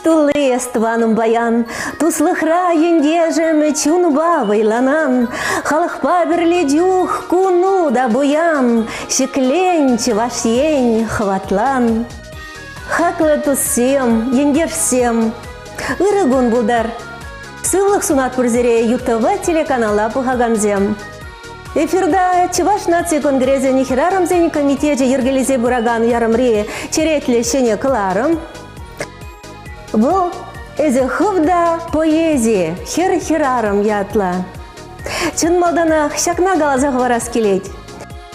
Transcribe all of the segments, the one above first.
тулы эстваным баян, туслыхра ендежем чунба вайланан, халықпа бірле дюх куну да буян, шекленче ваш ень хватлан. Хаклы туссем, ендежсем, ырыгун булдар. Сывлық сунат пурзере ЮТВ телеканала пухаганзем. Эфирда Чуваш нации конгрессе нихерарамзен комитете Ергелизе Бураган Ярамри черетле шене кларам. Бұл эзехывда поэзия хер-херарам ятла. Чын малданах шакна галазах варас келет.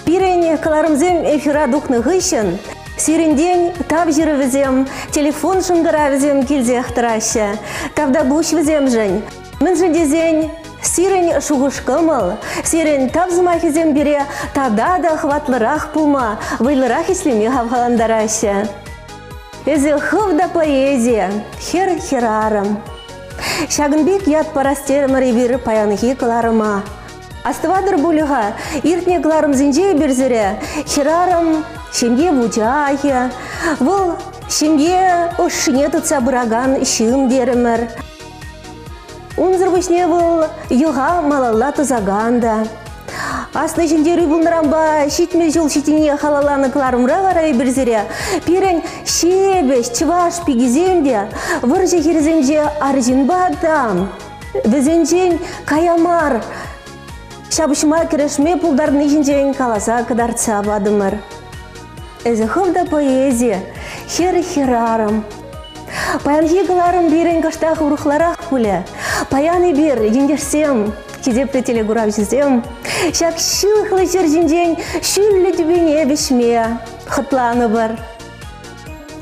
Пирене кларымзем эфира духны гыщен, сирендень тап жирывізем, телефон шынгыравізем келзех тыраща, тавда буш візем жын. Мін жындезень сирен шугушкымыл, сирен табзымахизем бере, тада да хватлырах пулма, вайлырах ислеме хавхаландараща. Эзехывда поэзия, хер-херарам. Шагынбек ят парастермари бир паянхи кларыма. Астывадыр булыға, иртне кларым зинже берзіре, херарам шемге бучахе, бұл шемге ошшыне тұтса бұраган шым деремір. Унзыр вышне бұл юға малалла тұзаганда. Асны жіндері бұлнырамба шитме жол шитіне халаланы кларымра ғарай бірзіре. Пирен шебеш, чываш пигіземде, выржы херзенже аржинба адам. Візенжен каямар. Шабышыма керешме пулдардың ешінжен каласа кадарца бадымыр. Эзіхывда поэзия, хер-херарам. Паянхи каларым берен каштақ ұрықларақ күлі. Паяны бер, ендерсем, кезепті телегурав жізем. Шак шылықлы жержінден шүлі дүбене бешме, қытланы бар.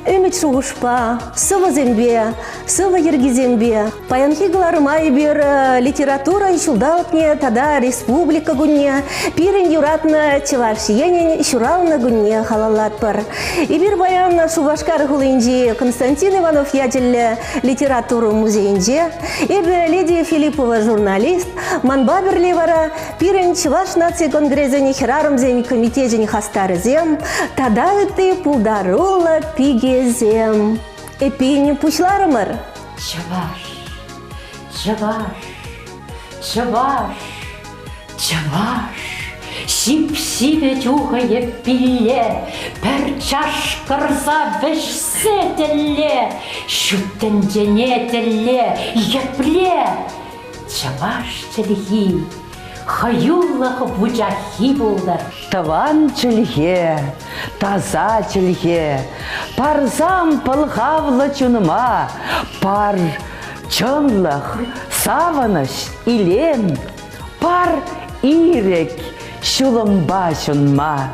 Өмет шуғышпа, сывы зембе, сывы ергезембе. Паянхи каларымай бер литература шулдалықне, тада республика гүнне, пирен юратны чываш енен шуралны гүнне халалат бар. Ибір баян Шубашкар хулынжи Константин Иванов ятелі литературу музейінже, ебі Лидия Филиппова журналист, манба бірлі вара пирен Чуваш нации конгрезені херарымзен комитежен хастарызем, тада үтті пулдарула пигезем. Эпини пушларымыр? Чуваш, Чуваш, Чуваш, Чуваш. Шип-шипе тюхае пилле, пір чашқырса вішсетілі, шүттін женетілі, епле. Чаваш чілхи, хаюллах бучахи болды. Таван чілхе, таза чілхе, парзам пылғавлы чуныма, пар чынлық, савыныш, илен, пар ирек, шулымба шунма.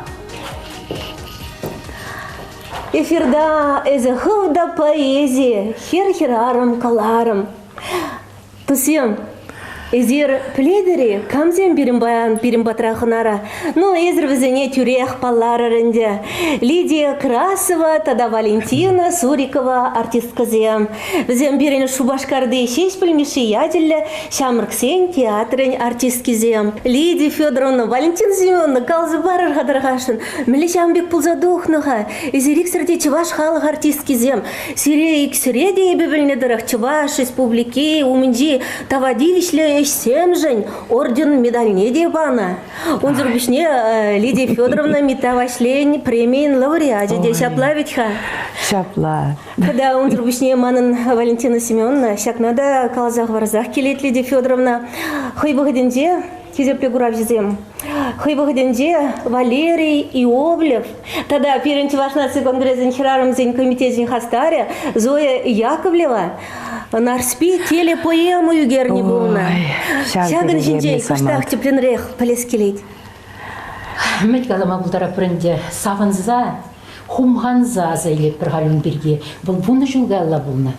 Эфирда эзехывда поэзия, хер-херарам каларам. Тусем, эзер пледери, камзем бирим баян, бирим батрахынара. Ну, эзер візіне тюрех палларарынде. Лидия Красова, тада Валентина Сурикова, артистказем. Візем бирин Шубашкарды шеш пілмеші ятелі, Шамрксен театрын артисткизем. Лидия Федоровна, Валентина Семеновна, қалзы барыр қадырғашын. Мілі Шамбек пұлзадуқныға, эзерик сірде Чуваш халық артисткизем. Сирейк сіреде ебі білнедірік Чуваш республики, умінжи тавадивишлі семжень орден медальне дебана. Он зарубишне Лидия Федоровна метавашлень премиин лауреате де шапла ведьха. Шапла. Когда он зарубишне манын Валентина Семеновна, шак надо калазах варзах келет Лидия Федоровна. Хой богоденде, кезепле гурав жезем. Хой богоденде Валерий Иоблев. Тогда пирен Чуваш нации конгресс херарымзен комитетен хастаре Зоя Яковлева. Нарспи телепоэму югерни булна. Шагын жинжей каштақ тепленрех палескелейд. Мет калама бұлдара пірінде савынза, хумғанза зайлет бір ғалын берге. Бұл бұны жылғалла бұлна.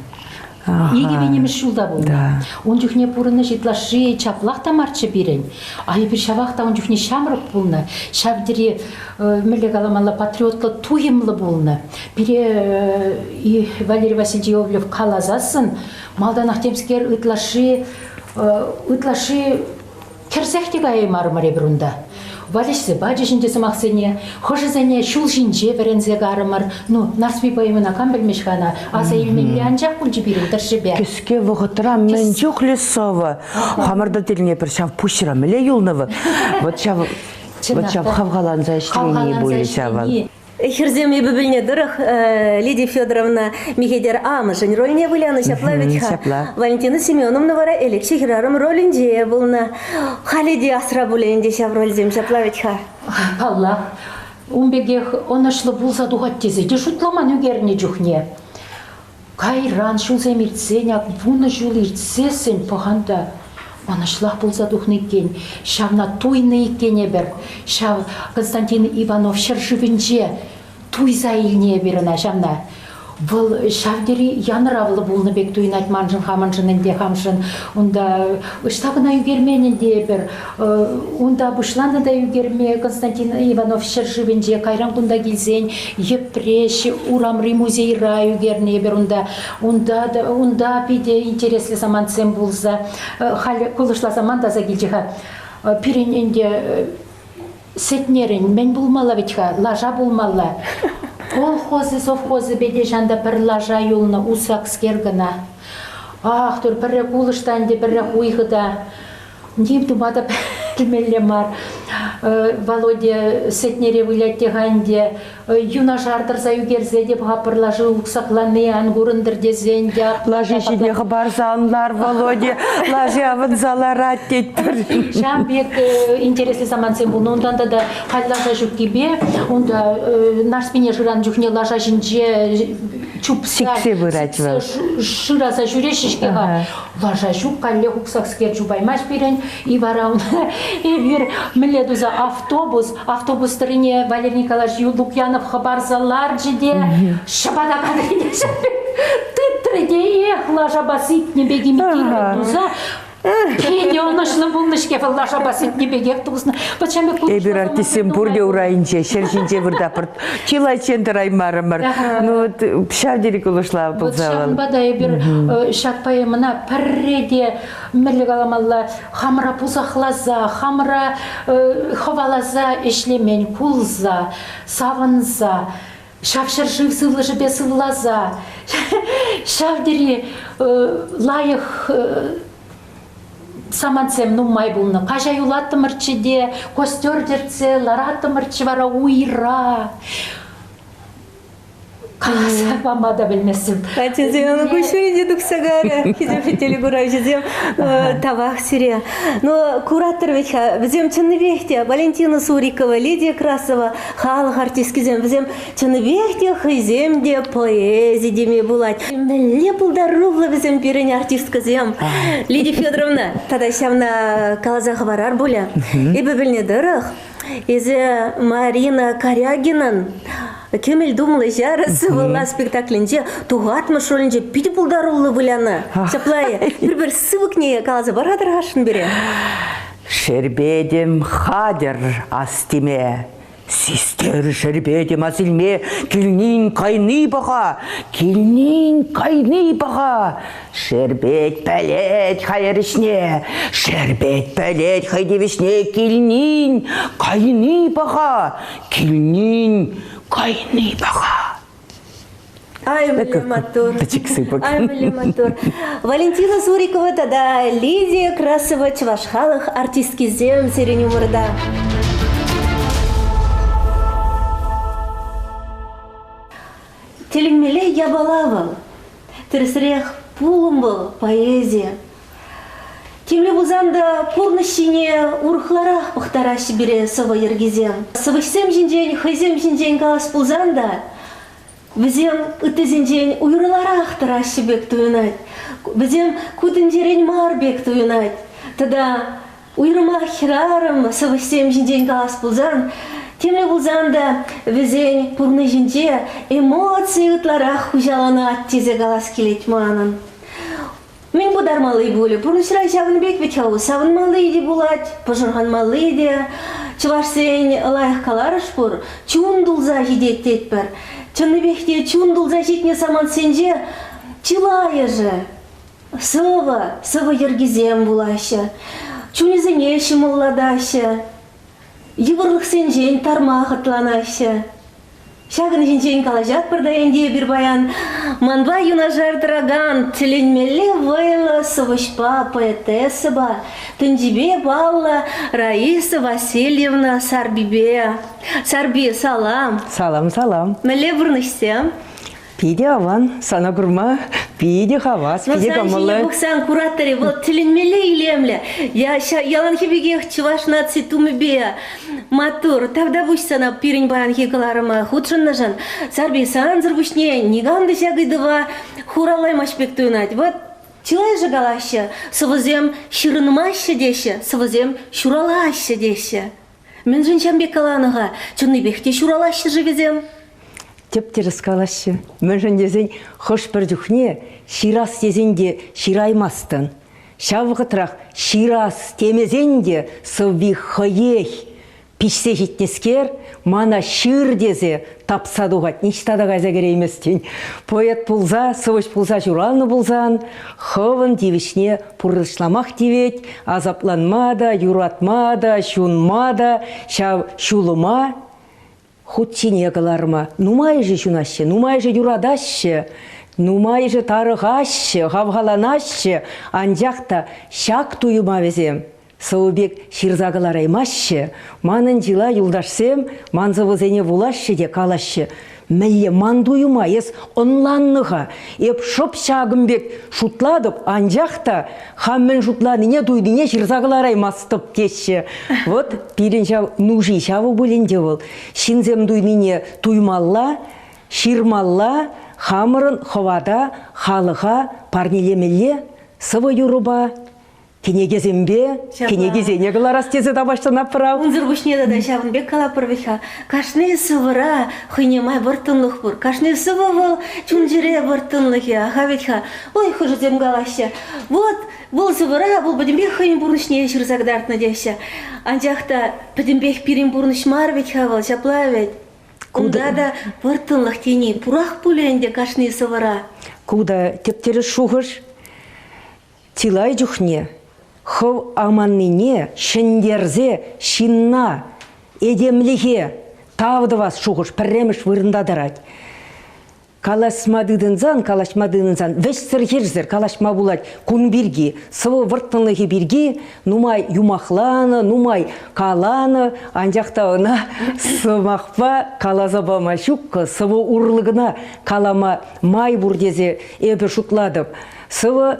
Еге бенеміз жылда бұлна. Он жүхне бұрыны жетлашы чаплақта марчы берен. Айы бір шавақта он жүхне шамрық бұлна. Шавдері мүлі каламала патриотлы туйымлы бұлна. Біре Валерий Васильевлев қалазасын, малдан ақтемскер ытлашы керсектік айы мармаре бұрында. валишсе баджи жинже самахсене, хожи зене шул жинже верензе гарымар, ну, нарсми боемына кам білмешхана, аса елменге анжақ күлжі берем тұршыбе. Кеске вғытыра мен жоқ лесова. Хамарда теліне бір шав пушыра міле юлнывы. Вот шав хавғаланза іштігіне болы шавал. Херзем и бибельне дырых Лидия Федоровна Михедер Амышын роліне выляны шаплавичха. Валентина Семеновна вара элек шехерарым ролінде болна. Халиди асра буленде шав рользем шаплавичха. Аллах, умбегех онышлы булса дұғат тезе, де шутламан үгеріне жүхне. Кайран шул земирценяк, вуны жул ирцесен пағанда. Онышлах булса дұхны кен, шавна туйны икене бір, шав Константин Иванов шыршывінже туйза илне біріна шавна. Бұл шавдері яныравылы болны бек туйнат манжын хаманжынынде хамшын, онда штабына үгерменінде бір, онда бұшланы да үгерме Константин Иванов шыршывінже кайран бұнда келзен, епреш, урамри музейра үгерне бір, онда биде интереслі заман цем болса, кулышла заман таза келжіға, пирененде сетнерін, мен болмала ветха, лажа болмала. Колхозы, совхозы беде жанда бір лажа юлны усак скергіна. Ах, тұр бірі кулыштан де бірі уйғыда. Нем думада білмелі мар. Володя сетнере вылятте ғанде. Юна жардырза үгерзе деп ғапырлажы ұқсақланы аңғырындыр дезенде. Лажы жіне ғыбарзанлар, Володя, лажы авынзалар аттеттір. Жамбек интереслі заман сен бұл. Ондан да қай лажа жүккебе, онда нарспене жыран жүхне лажа жінже Сиксе вырачва. Шыраза жүрешішкеға. Лажа жүк, қалле ұқсақ скер жүбаймаш берен, и варауна. Ебір міледуза автобустырыне Валерий Николаевич Лукьянов хабарзалар жеде, шабада кадрине шабе. Тытрыде ех, лажа басит небеги митиры дуза. Кейде онышлы бұлнышке лажа басит небеги туғысына. Эбір артисен бұрде ұрайынче, шершінче бірдапырт. Чилайчендір аймарымыр. Ну, пшавдері күлішла бұл завал. Шағынбада ебір шатпайымына пірреде мүрлік аламалла хамыра пузақлаза, хамыра ховалаза ешлемен кулза, савынза. Шавшыр жив сывлы жібе сывлаза. Шавдері лайық саманцем нумай булны. Кажа юлатты мырчыде, костер дерце, ларатты мырчы вара уйра. Қаласа мама да білмесім. Ачызем, кушури дедук сагара, хизем фетели гура, хизем тавах сире. Но куратор ведь, взем чынныбехте, Валентина Сурикова, Лидия Красова, халық артисткизем, взем чынныбехте, хиземде, поэзии деме булать. Мелле пулдарувла взем пирене артисткизем. Лидия Федоровна, тогда шавна калазах варар буля. И бебельне дырых. Изе Марина Корягинан. Кемел думала жарысы была спектаклінде туғатмыш рөлінде пиді бұлдарулы бұляны. Шаплайы, бір сывықне қалазы барадыр ғашын бере. Шербедем хадер астиме. Систер шербедем азилме, келнин кайны баға, Шербет пәлет хайырышне, шербет пәлет хайдевішне, келнин кайны баға. Ай, мотор. Валентина Сурикова тогда Лидия Красова Чувашхалых артистки зем серень умырда. Телемеле я балавал, терсрех пулым был поэзия. Темле бузанда пурнышине урхларах пахтараши бере сова ергизем. Савышсем жинжень, хайзем жинжень калас пулзанда, бізем үтізінжень уйрыларах тараши бек туйнать, бізем кутынжерень мар бек туйнать. Тогда уйрыма хирарым савышсем жинжень калас пулзан, темле бузанда бізень пурны жинже эмоции утларах хужаланат тезе калас келет манын. Мен будармалы болы, пұрнышыра жағын бек бечауы, савынмалы де булать, пожырғанмалы де, чывашсен лайық қаларыш бұр, чуындулза жидет детпір. Чынны бекте чуындулза житне саман сенже, чилайы же, сывы ергізем булашы, чунезіне шымылладашы. Йыбырлык сенжен тармахытланашы. Шагын жинчен калажат бірді энде бір баян. Манба юнажар драган, тіленмелі вайлы сывышпа поэтесса ба. Тынжибе балла Раиса Васильевна Сарбибе. Сарби, салам. Салам, салам. Меле бұрнышсем. Пиде аван, сана курма, пиде хавас, пиде камылы. Буксан кураторы, вот тіленмелі илемлі. Ялан хебеге чуваш наци тумыбе. Матур, тавда бушсана пирень баян хекаларыма худшыннажан. Сарби сан зырбушне, нигамды жагыдыва хуралай машпек туйнать. Вот чилай же галаще, сывызем шырынмаще деше, сывызем шуралаще деше. Мен жынчамбек каланыға, чынны бехте шуралаще живезем. Тепте раскалаще. Мәжін дезен хош бір жүхне, ширас дезенде шираймастын. Шавғытрақ ширас темезенде сывби хыех. Пишсе жетнескер, мана шыр дезе тапсадуғат, ништада ғайза керейместен. Поэт пулза, сывыш пулза журалны пулзан, хывын девишне пұрышламақ девет, азапланмада, юратмада, шунмада, шулыма, худчине кыларма. Нумай же шунаще, нумай же юрадаще, нумай же тарығаще, хавғаланаще, анжақта шак туйыма везем. Саубек ширзағылараймаще, манын жила юлдашсем, манзывызене вулаще де калаще. Мәле мандуйыма ес онланныға, еп шып шағымбек шутладып, анжақта хаммен шутладыне дуйдыне ширзағылараймастып кешше. Вот пирен жау нужи шавы бүленде бол. Шинзем дуйдыне туймалла, ширмалла, хамырын ховада, халыға, парнелемеле, сывы юруба. Кенегезембе, кенегезене кыларас тезе табаштана прав. Унзыр бушне да шавын бек калапырвиха. Кашны сывыра, хыйнемай выртынлық бұр. Кашны сывы был, чунжире выртынлығы. Ахавитха, ой, хыжызем галаще. Вот, бұл сывыра, бұл бәдімбек хыйн бұрнышне шырзагдартны деші. Анжақта бәдімбек пирин бұрныш марвитха был, шаплавет. Куда да выртынлық тени, пурах пуленде кашны сывыра. Куда тептері шуғыш, тилай жүхне. Хов аманныне, шендерзе, шинна, едемліге, тавдывас шуғыш, пірреміш вырындадырать. Калашмадыдынзан, веш сіргерзір, калашма булать, кун бірге, сывы вырттынлығы бірге, нумай юмахланы, нумай каланы, анжақтауына сымақпа калазабама шукка, сывы урлығына калама май бұрдезе ебі шутладып. Сывы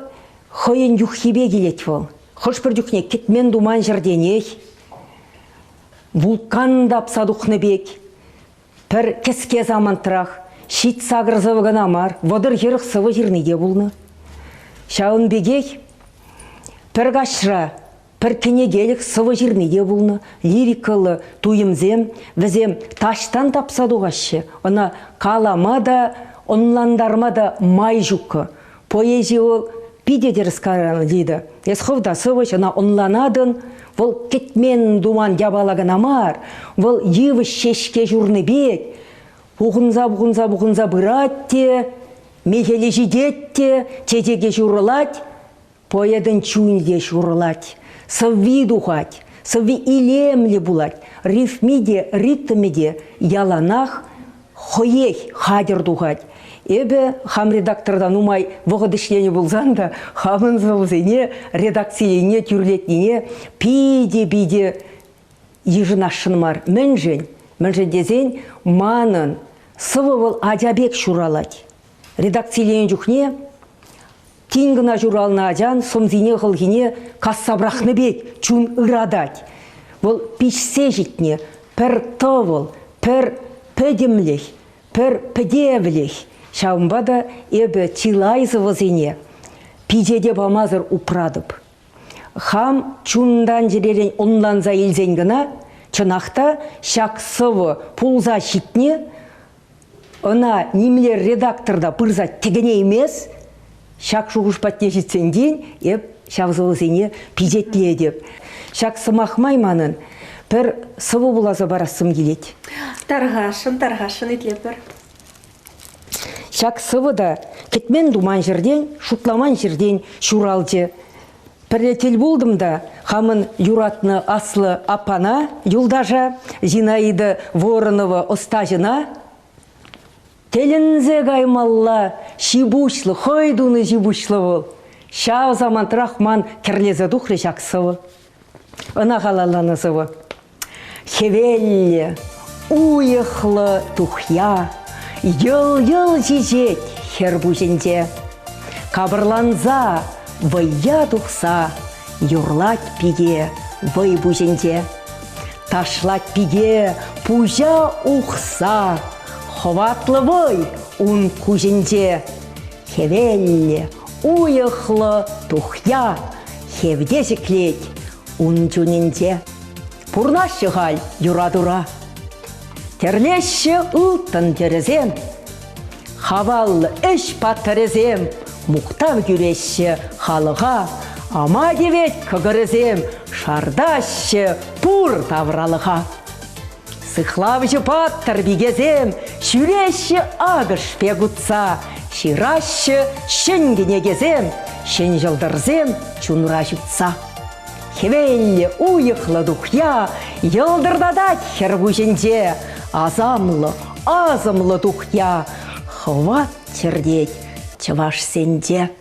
хойын юхибе келет бол. Хош бір жүхне кетмен думан жерденек, вулкандап садухны бек, пір кеске замантырақ, шит сағырзывыгын амар, водыр ерық сывы жернеде бұлны. Шауын бегек, пір қашыра, пір кенегелік сывы жернеде бұлны, лирикалы туйымзем, візем таштан тапсадуғашы, она каламада, онландармада май жүкі. Поэзия ол пидеде раскараны дейді. Есховда сывыш, она онланадын, вол кетмен думан ябалагын амар, вол евы шешке жүрні бек, бұғынза бұратте, мехелі жидетте, тетеге жүрілат, поэдін чуынде жүрілат, сывви дұғат, сывви илемлі бұлат, рифмиде, ритмиде яланақ, хоех хадер дұғат. Эбе хам редактордан умай вғыдышлені болзан да, хамын зауызене, редакциене, тюрлетіне, пиде-биде ежінашын мар. Мэнжен дезен манын сывы бол адябек шуралать. Редакциене жүхне, тингіна журалына ажан, сомзине ғылгіне кассабрахны бек, чун ырадать. Бол пишсе житне, пір товыл, пір пөдімліх, пір пөдевліх. Шаумбада эбі тилайзывызыне пидеде бамазыр упрадып. Хам чундан жерелен онланза илзенгіна, чынақта шак сывы пулза шитне, она немлер редакторда пырза тегіне емес, шак шуғыш патне жетсен дейін, еп шавзывызыне пидетле деп. Шак сымақмай манын, пір сывы булазы барасым келет. Тарғашын етлепір. Шак сывыда кетмен думан жерден, шутламан жерден шуралды. Пірретел болдым да, хамын юратны аслы апана, юлдажа, Зинаида Воронова остажына, телінзе гаймалла, шибушлы, хойдуны жибушлы бол. Шау заман рахман кірлезі дұқры жақсывы. Она халаланысывы. Хевелле, уйықлы тухя, йыл-йыл жежет хер буженде. Кабырланза, вайя тухса, юрлать пиге вай буженде. Ташлать пиге пужа ухса, хватлы вай ун куженде. Хевелле, уйықлы тухя, хевдезіклет ун жуненде. Пурнашы ғал юра-дура. Терлеші ұлтын терезем, хаваллы іш паттырезем, мұқтав күреші халыға, ама девет көгірізем, шардашы пұр тавралыға. Сықлавжы паттыр бігезем, шүреші ағыш пегутса, ширашы шынгіне кезем, шын жылдырзем чунра жұтса. Хевелле уйықлы дұқя, елдырдада хер буженде, азамлы, азымлы дұқя, хват тердет чываш сенде.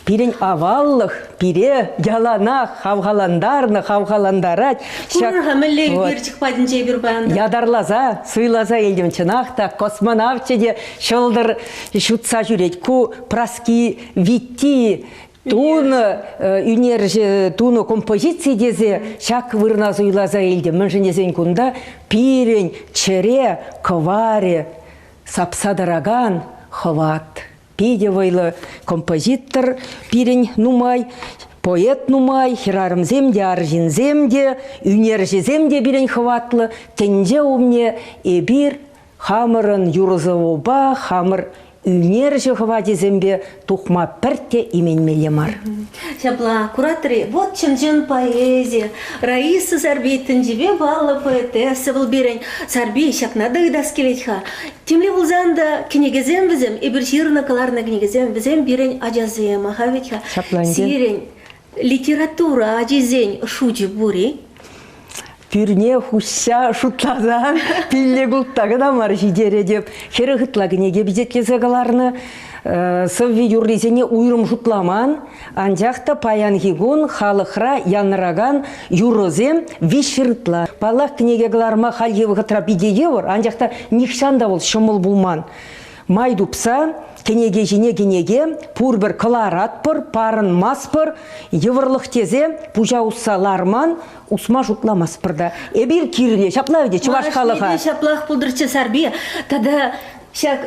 Пирен аваллық, пире ялана хавғаландарны, хавғаландарат. Курға мүллег берчік падынче бір баянды. Ядарлаза, суйлаза елдім чынақта, космонавчеде шылдыр шутса жүрет. Ку праски витти, туны үнерже, туны композиции дезе, шак вырназу илаза елдім. Мен женезен күнда пирен, чере, кваре, сапсадараган, хват. Педевайлы композитор пирень нумай, поэт нумай, хирарым земде, аржин земде, үнерже земде бирень хватлы, тенде умне, эбир хамырын юрызывоба, хамыр үнерже хваде зембе тухма пірте именмелемар. Шапла, кураторы, вот чын поэзия. Раиса Сарбиттің жібе балы поэтессы бұл берен. Сарби шақнады даскелетха. Темле бұлзанда кенегезем бізем, ебір жирны каларна кенегезем бізем берен ажазем. Ахаветха. Сирен литература ажизен шуджи бури. Пюрне хусса шутлазан, пилле гулттағы да мар жидере деп. Хері ғытлагы неге бізеткезе қаларны. Сывви юрлизене уйрым жутламан, анжақта паян хигун халықра яныраган юрозем вишіртла. Балақ кінеге қаларма халгеві ғытра бидеге бар, анжақта нихшанда бол шымыл булман. Майдупса, кенеге жіне-кенеге, пұр бір кыларат бір, парын мас бір, евырлық тезе, пужа ұссаларман, усма жутламас бірді. Эбір кирле, шаплавде, чываш халыға. Шаплақ пұлдырчы Сарби, тада шак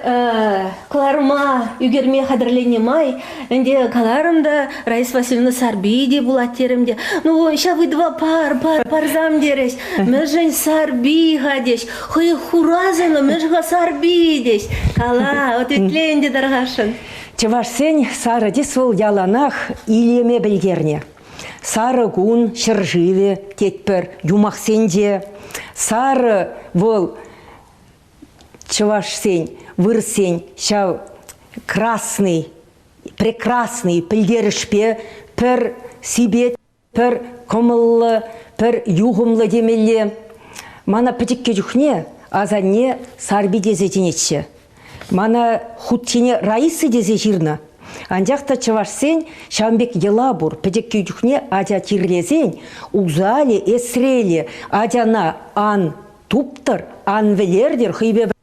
каларыма үгерме қадырлене май, әнде каларымда Раис Васильевна Сарби де булаттерімде. Ну, шавыдва парзам дереш, мәжін Сарби ғадеш, хой хуразыны мәжға Сарби деш. Кала, өтетленде дарғашын. Чываш сен сары десол яланах илеме білгерне. Сары гун шыржыве тетпір юмақ сенде. Сары вол чываш сен, вырсен, шау красный, прекрасный пілдерішпе, пір сибет, пір комыллы, пір юғымлы демелі. Мана пітікке жүхне, азанне Сарби дезе денетші. Мана хуттене Раисы дезе жирна. Анжақта чываш сен, шамбек елабур, пітікке жүхне адя тирлезен, узали, эсрелі, адяна ан туптыр, ан велердер, хыйбе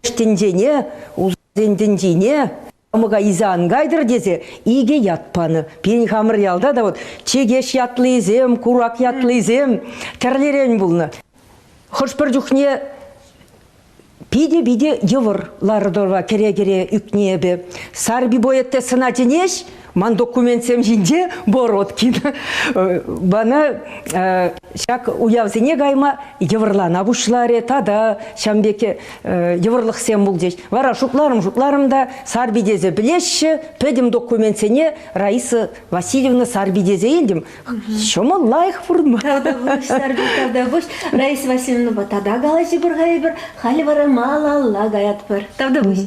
Штендене, узендендене, амыға изангайдыр дезе, иге ятпаны. Пен хамыр ялда да вот, чегеш ятлызем, курак ятлызем, тәрлерен бұлны. Хош бір жүхне биде евыр лардорва кере-кере үкнебе. Сарби боетте сына денеш, ман документсем жинде бороткин. Бана шак уявзене гайма еврлана бушларе, тада шамбеке еврлық сем бұл деш. Вара жутларым да Сарбидезе білеші, пәдім документсене Раиса Васильевна Сарбидезе елдім. Шома лайық бұрдма. Тавда бұш. Раиса Васильевна тада галашы бір ғай бір, халі вара малалла гаят бір. Тавда бұш.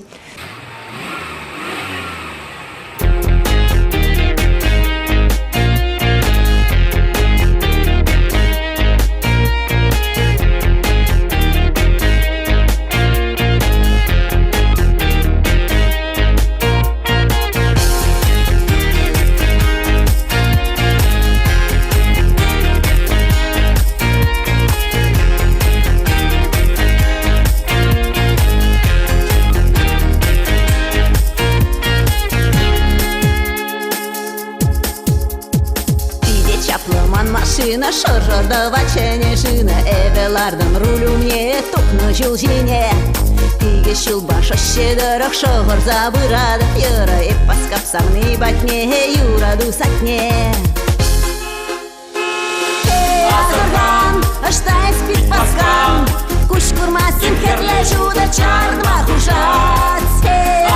шоржорда вачене шина эбелардын рулю мне тукну жулжине тиге шулба шощедырық шоғыр забырады юра эппаскап сағны батне юраду сатне азырған аштай спит паскам куш курмасин херле жуда чарнма хужат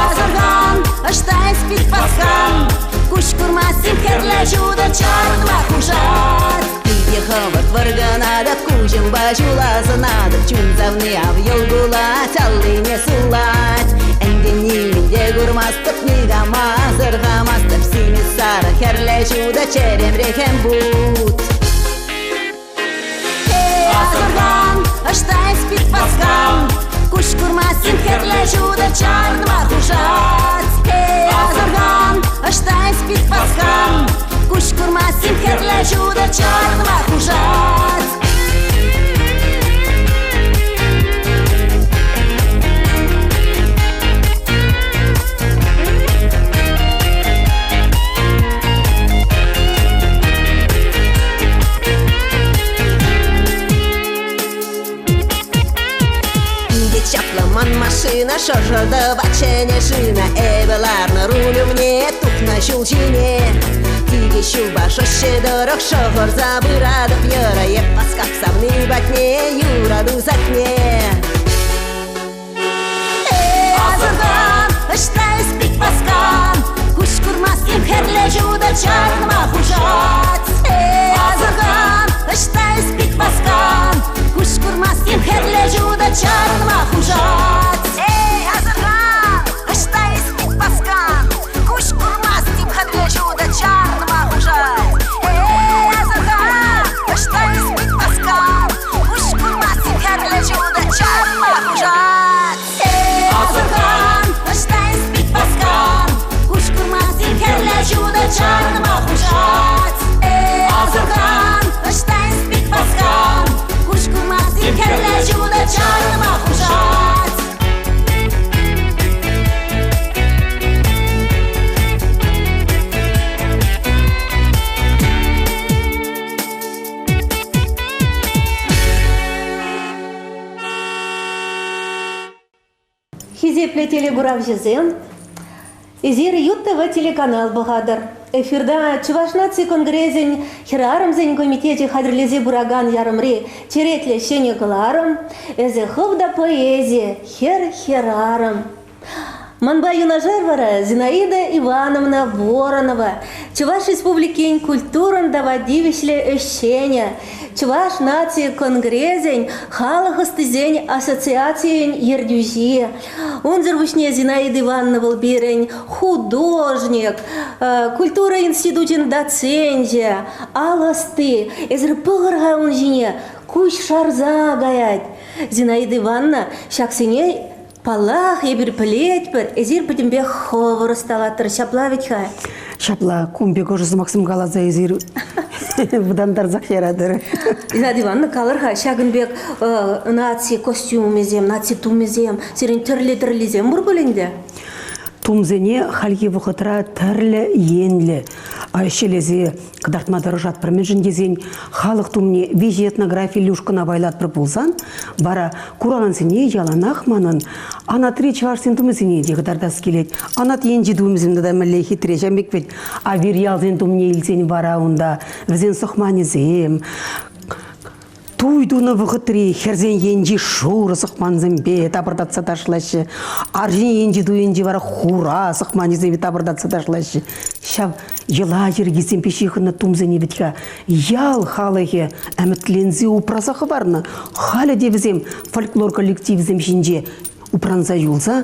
азырған аштай спит паскам куш курмасин херле жуда чарнма хужат Ехават варганада кужем бажулаза надо чунзавны авьел гулать аллы не сулать эндени де гурмастып нигамазыр гамастып сими сара херле жуда черем рехем бут азырган аштай спит паскам куш курмасин херле жуда чарнма хужат азырган аштай спит паскам куш курмасин херле жуда чарнма хужат Чапломан машина, шоржорда бачене шина эбелар на рулю мне тук на щелчине тиге шулба шощедырық шоғыр забырады пьера еппаскап савны батне юраду закне азырған аштай спит паскам куш курмасин херле жуда чарнма хужат азырған аштай спит паскам куш курмасин херле жуда чарнма хужат азырған аштай спит паскам куш курмасин херле жуда чарнма хужат азырған аштай спит паскам куш курмасин херле жуда чарнма хужат азырған аштай спит паскам куш курмасин херле жуда чарнма хужат азырған аштай спит паскам куш курмасин херле жуда чарнма хужат Хизепле телегурав жезен, Изир ЮТТВ телеканал бұғадыр. Эфирда Чувашнаци конгрезен хирарымзен комитете хадрлезе бураган ярымри теретле шене кыларым, эзе хывда поэзия хер-херарым. Манба юнажервара Зинаида Ивановна Воронова, Чуваш республикин культуран давадивишле ощеня, Чуваш нации конгрезен халахыстызен ассоциациен ердюзи. Он зарвушне Зинаида Ивановна Волбирень, художник, культура институтин доцензия, аласты, эзір пығырға он жіне, куш шарза гаять. Зинаида Ивановна шаксене палах ебір плеть бір, эзір бітімбе ховыр сталатыр, шапла ветха. Шапла, кумбе кожысы Максим Галаза езір бұдандар захерадыр. Зинаида Ивановна калырға шагынбек наци костюмезем, наци тумезем, серен түрлі-түрлізем бұр бөлінде? Тумзене халги вұқытыра түрлі енлі. Айшелезе қыдартмадары жатпыр мен жіндезен халық тумне вежи этнография люшқына байлатпыр болсан, бара куранансене яланақ манын, анат реч варсен тумызене де қыдардас келет. Анат енжі думыземді да мәлі хитре жәмек бет, авер ялзен тумне елсен бара онда, візен сұқманезем, Туйдуны вғытри, херзен енжи шуры сықманзым бе, табырдатса ташлашы. Аржин енжи дуенжи бара хура сықманезем бе, табырдатса ташлашы. Шав ела жергесен пешіғыны тумзене бітка. Ял халығы әмітлензе упрасақы барны. Халі девізем фольклор коллективізем жинже упранза юлза.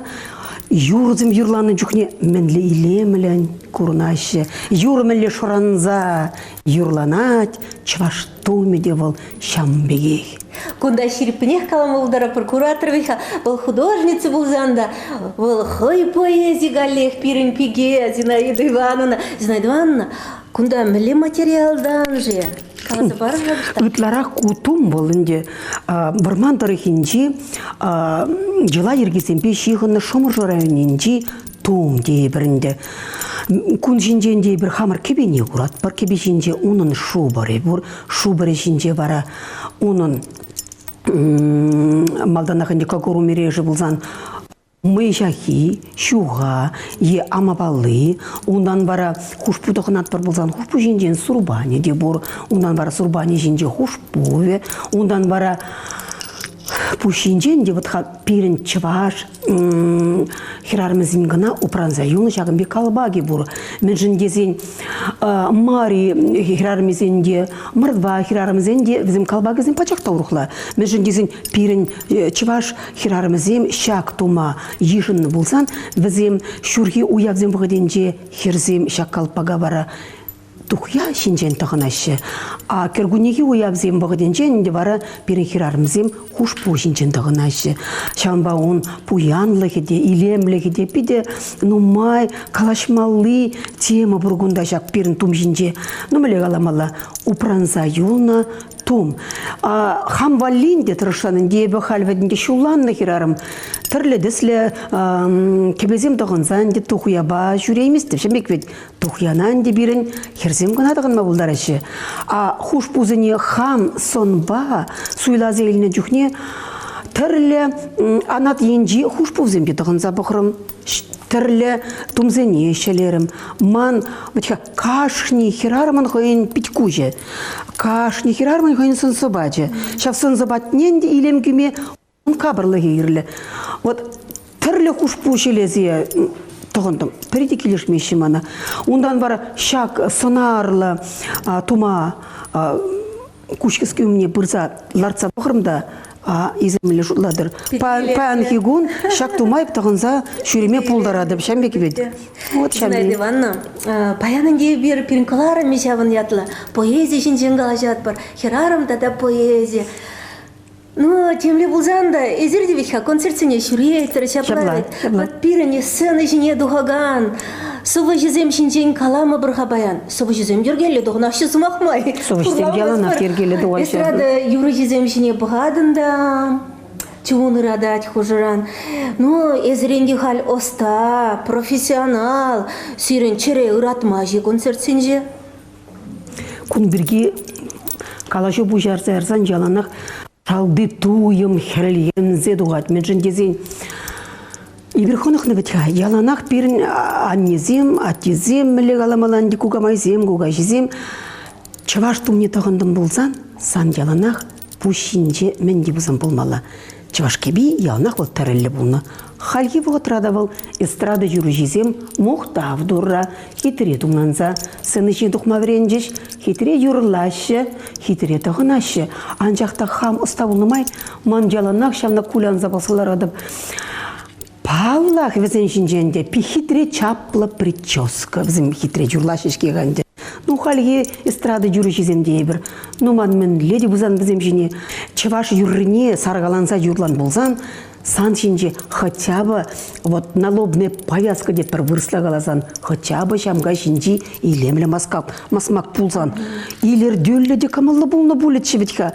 Юрзым юрланы жүхне мінлі илемілін күрнашы. Юрмілі шуранза юрланат, чваштуме девал шамбегей. Кунда ширпнех каламылдара прокуратор виха, был художница булзанда, был хой поэзи галех пирин пиге, Зинаида Ивановна. Зинаида Ивановна, кунда мілі материалдан же. Үтларақ кутум болынде, бұрман тарихинчи, жыла ергесенпе шиғыны шомыр жорайыненчи тум дей бірінде. Күн жинженде бір хамыр кебене құрат, бір кебе жинже оның шубары, бір шубары жинже бара, оның малданақынде кагору мережі бұлзан мы жахи, шуға, е амабалы, ондан бара хушпудығын атпар болсан, хушпу жинжен сурбане де бұр, ондан бара сурбане жинже хушпуве, ондан бара пушинжен де вот пирен чываш хирармызин гына упранза юны жагымбе калбаги бур. Мен жиндезин мари хирармызин де мырдва хирармызин де визим калбагызин пачакта урухла. Мен жиндезин пирен чываш хирармызин шак тума ежин булсан визим шурги уявзим вгаденже хирзим шак калпага бара тухя шинжен тағынашы. А кергунеги уябзем бағыденжен де бара перехирарымзем хушпу шинжен тағынашы. Шамба он пуянлығы де, илемлығы де, биде нумай, калашмалы тема бұргында жақ перін тум шинже. Нумале галамала упранза юна тум. Хам валин де тұрышанын дебі халведінде шуланны хирарым. Түрлі діслі кебезем тағынзан де тухуяба жүрейміз деп. Шамбек вет тухуянан де бірін херзем гынадығын ма бұлдарашы. Хуш пузыне хам сонба суйлазы еліне жүхне түрлі анат енжи хуш пузым де тағынза бұқырым. Түрлі тумзене шелерім. Ман кашни хирарман хойын питкуже. Кашни хирарман хойын сынсыбачы. Шав сынсыбатнен де илем күме он кабырлығы ерлі. Вот түрлі хушпу шелезе тұғындым. Переде келешмеші мана. Ондан бара шак сонарлы тума күшкіскі өміне бірза ларца бұқырымда иземелі жұтладыр. Паян хигун шак тумайып тұғынза шүреме пулдарады. Шамбекі беді. Вот Знаете, Иванна, паянын де бір пиринкаларым мешавын ятылы. Поэзия шинжен қалажат бар. Херарым да поэзия. Ну, темле булзанда, эзерде вичха концертсене шүрейтір, шаплавет. Вот пиріне сцены жіне дұғаган. Сывы жезем шинжен каламы бірға баян. Сывы жезем дергелі дұғынақшы сымақмай. Сывы жезем яланақ ергелі дұғалшы. Эстрада юры жезем жіне бұғадында. Чуны радать хужыран. Ну, эзренге хал оста, профессионал. Сирен чере ыратмажи концертсенже. Күн бірге калашы бұжарсы әрзан жаланақ шалды туйым хәрелгензе дұғат. Мен жіндезен Иберхонықны бітіға, яланақ берін аннезем, аттезем, мүлі ғаламалан де кугамайзем, кугажезем. Чываш тумне тағындым болзан, сан яланақ пұшинже менде бұзым болмала. Чываш кеби яланақ бол тәрілі болны. Халги бұғытрада бол эстрада жүріжезем мұқтав дұрра, хитіре тұңнанза, сыны же дұқма веренжеш, хитіре юрлашы, хитіре тағынашы. Анжақта хам ұставылнымай, ман яланақ шамна кулянза басылар адып. Павлах візен жинженде хитре чаплы прическа, візім хитре юрлашышке ғанде. Ну, халге эстрада жүрішіземде бір. Ну, ман мен леди бұзан візем жіне. Чываш юррине сарғаланса юрлан болзан, сан жинже хотя бы вот налобная повязка деп бір вырысла қалазан, хотя бы шамға жинжи илемлі масмак пулзан. Илер дөлі де камаллы болны болет шебетка.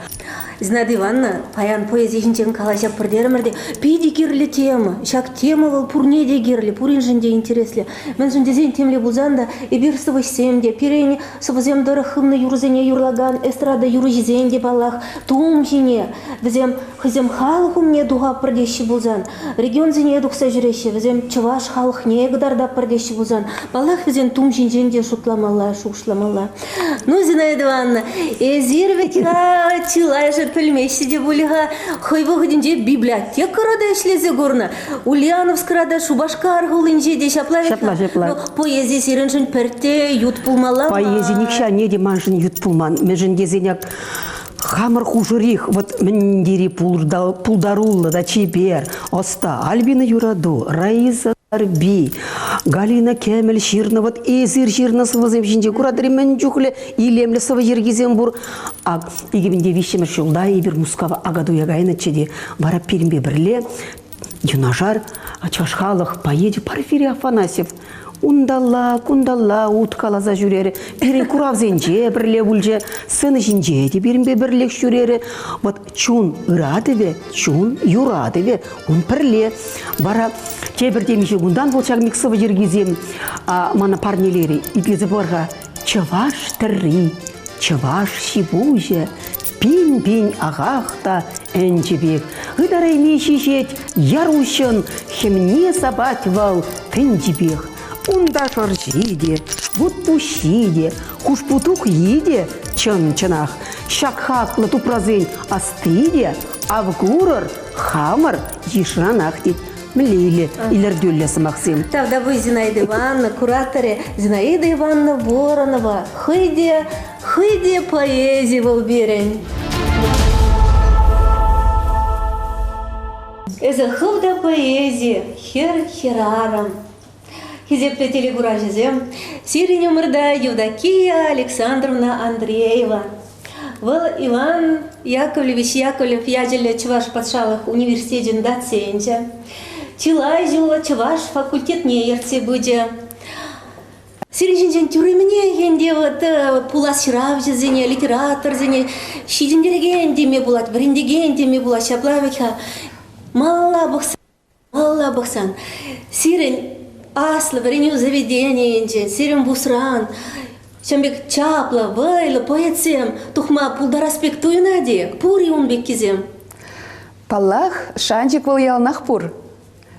Знады, Иванна, паян поэзия жинжен калажап бірдерімірде. Пейде керлі тема, шак тема был пурнеде керлі, пурин жинде интереслі. Мен жіндезен темле бұзанда, ебір сывысемде, перейне сывызем дырықымны юрзене юрлаган, эстрада юрыжезенде балах, туым жине, візем хызем халық умне дуға бірдеші бұлзан, регион зене дұқса жүреші, візем чываш халық не гыдарда бірдеші бұлзан, балах візен тум жинженде шутламала, шушламала. Ну, Зинаида Ивановна, эзирвекина чилайжа пельмеші де бұліға, хойбығыденде библиотекарада ішлезе көрні. Ульяновскарада Шубашка арғылынже де шаплавекна. Шапла. Поэзия сиреншін пәрте ют пулмала. Поэзия никша не деманшын ют пулман. Межін дезенек хамыр хужырих, вот мендери пулдарулы да чебер, оста Альбина Юраду, Раиса Арби, Галина Кемел ширна, вот эзир ширна сывызым жинде, курадыры мен жүхілі илемлі сывы жергезем бұр. Егебінде вишемір шулда ебір мускава агаду ягайны чеде, бара перембе бірле, юнажар, чашхалық поеде Порфирий Афанасьев. ундалла, кундалла, уткаласа жүрері. Бірін куравзенже, бірле бүлже, сыны жинже, де бірін бе бірлек жүрері. Вот чун ырады бе, чун юрады бе, он бірле. Бара, тебір демеше күндан болчақ миксовы жергізем, мана парнелері, итлізі барға, чаваш тірри, чаваш шибуже, пин-пин ағақта әнчебек. Ғыдарайме шешет, ярушын, хемне сабат вал тінжебек. Унда шаржиде, вот пущиде, кушпутук еде, чын-чынақ. Шакхаклы тупразын астыде, авгурыр, хамыр, ешранақ дед. Млейлі, илердюллесі Максим. Тогда вы, Зинаида Ивановна, кураторе Зинаида Ивановна Воронова. Хыйде поэзии в Алберень. Это хывда поэзии, хер-херарам. Хизепте телегура жезем, сирень умырда Евдокия Александровна Андреева. Был Иван Яковлевич Яковлев, яжелі Чуваш патшалық университетін доценте. Чилай жула Чуваш факультетне ерце буде. Сирежен тюреміне енде вот пулас шырав жезене, литератор зене, шидендерген деме булат, брендеген деме булат, шаплавиха. Малла бақсан. Сирень аслы, вареню заведение енде, сирень бусран. Шамбек чапла, вайла, поэцем, тухма пулдараспектуй надек, пури он бек кизем. Паллах шанчик был ялнах пур.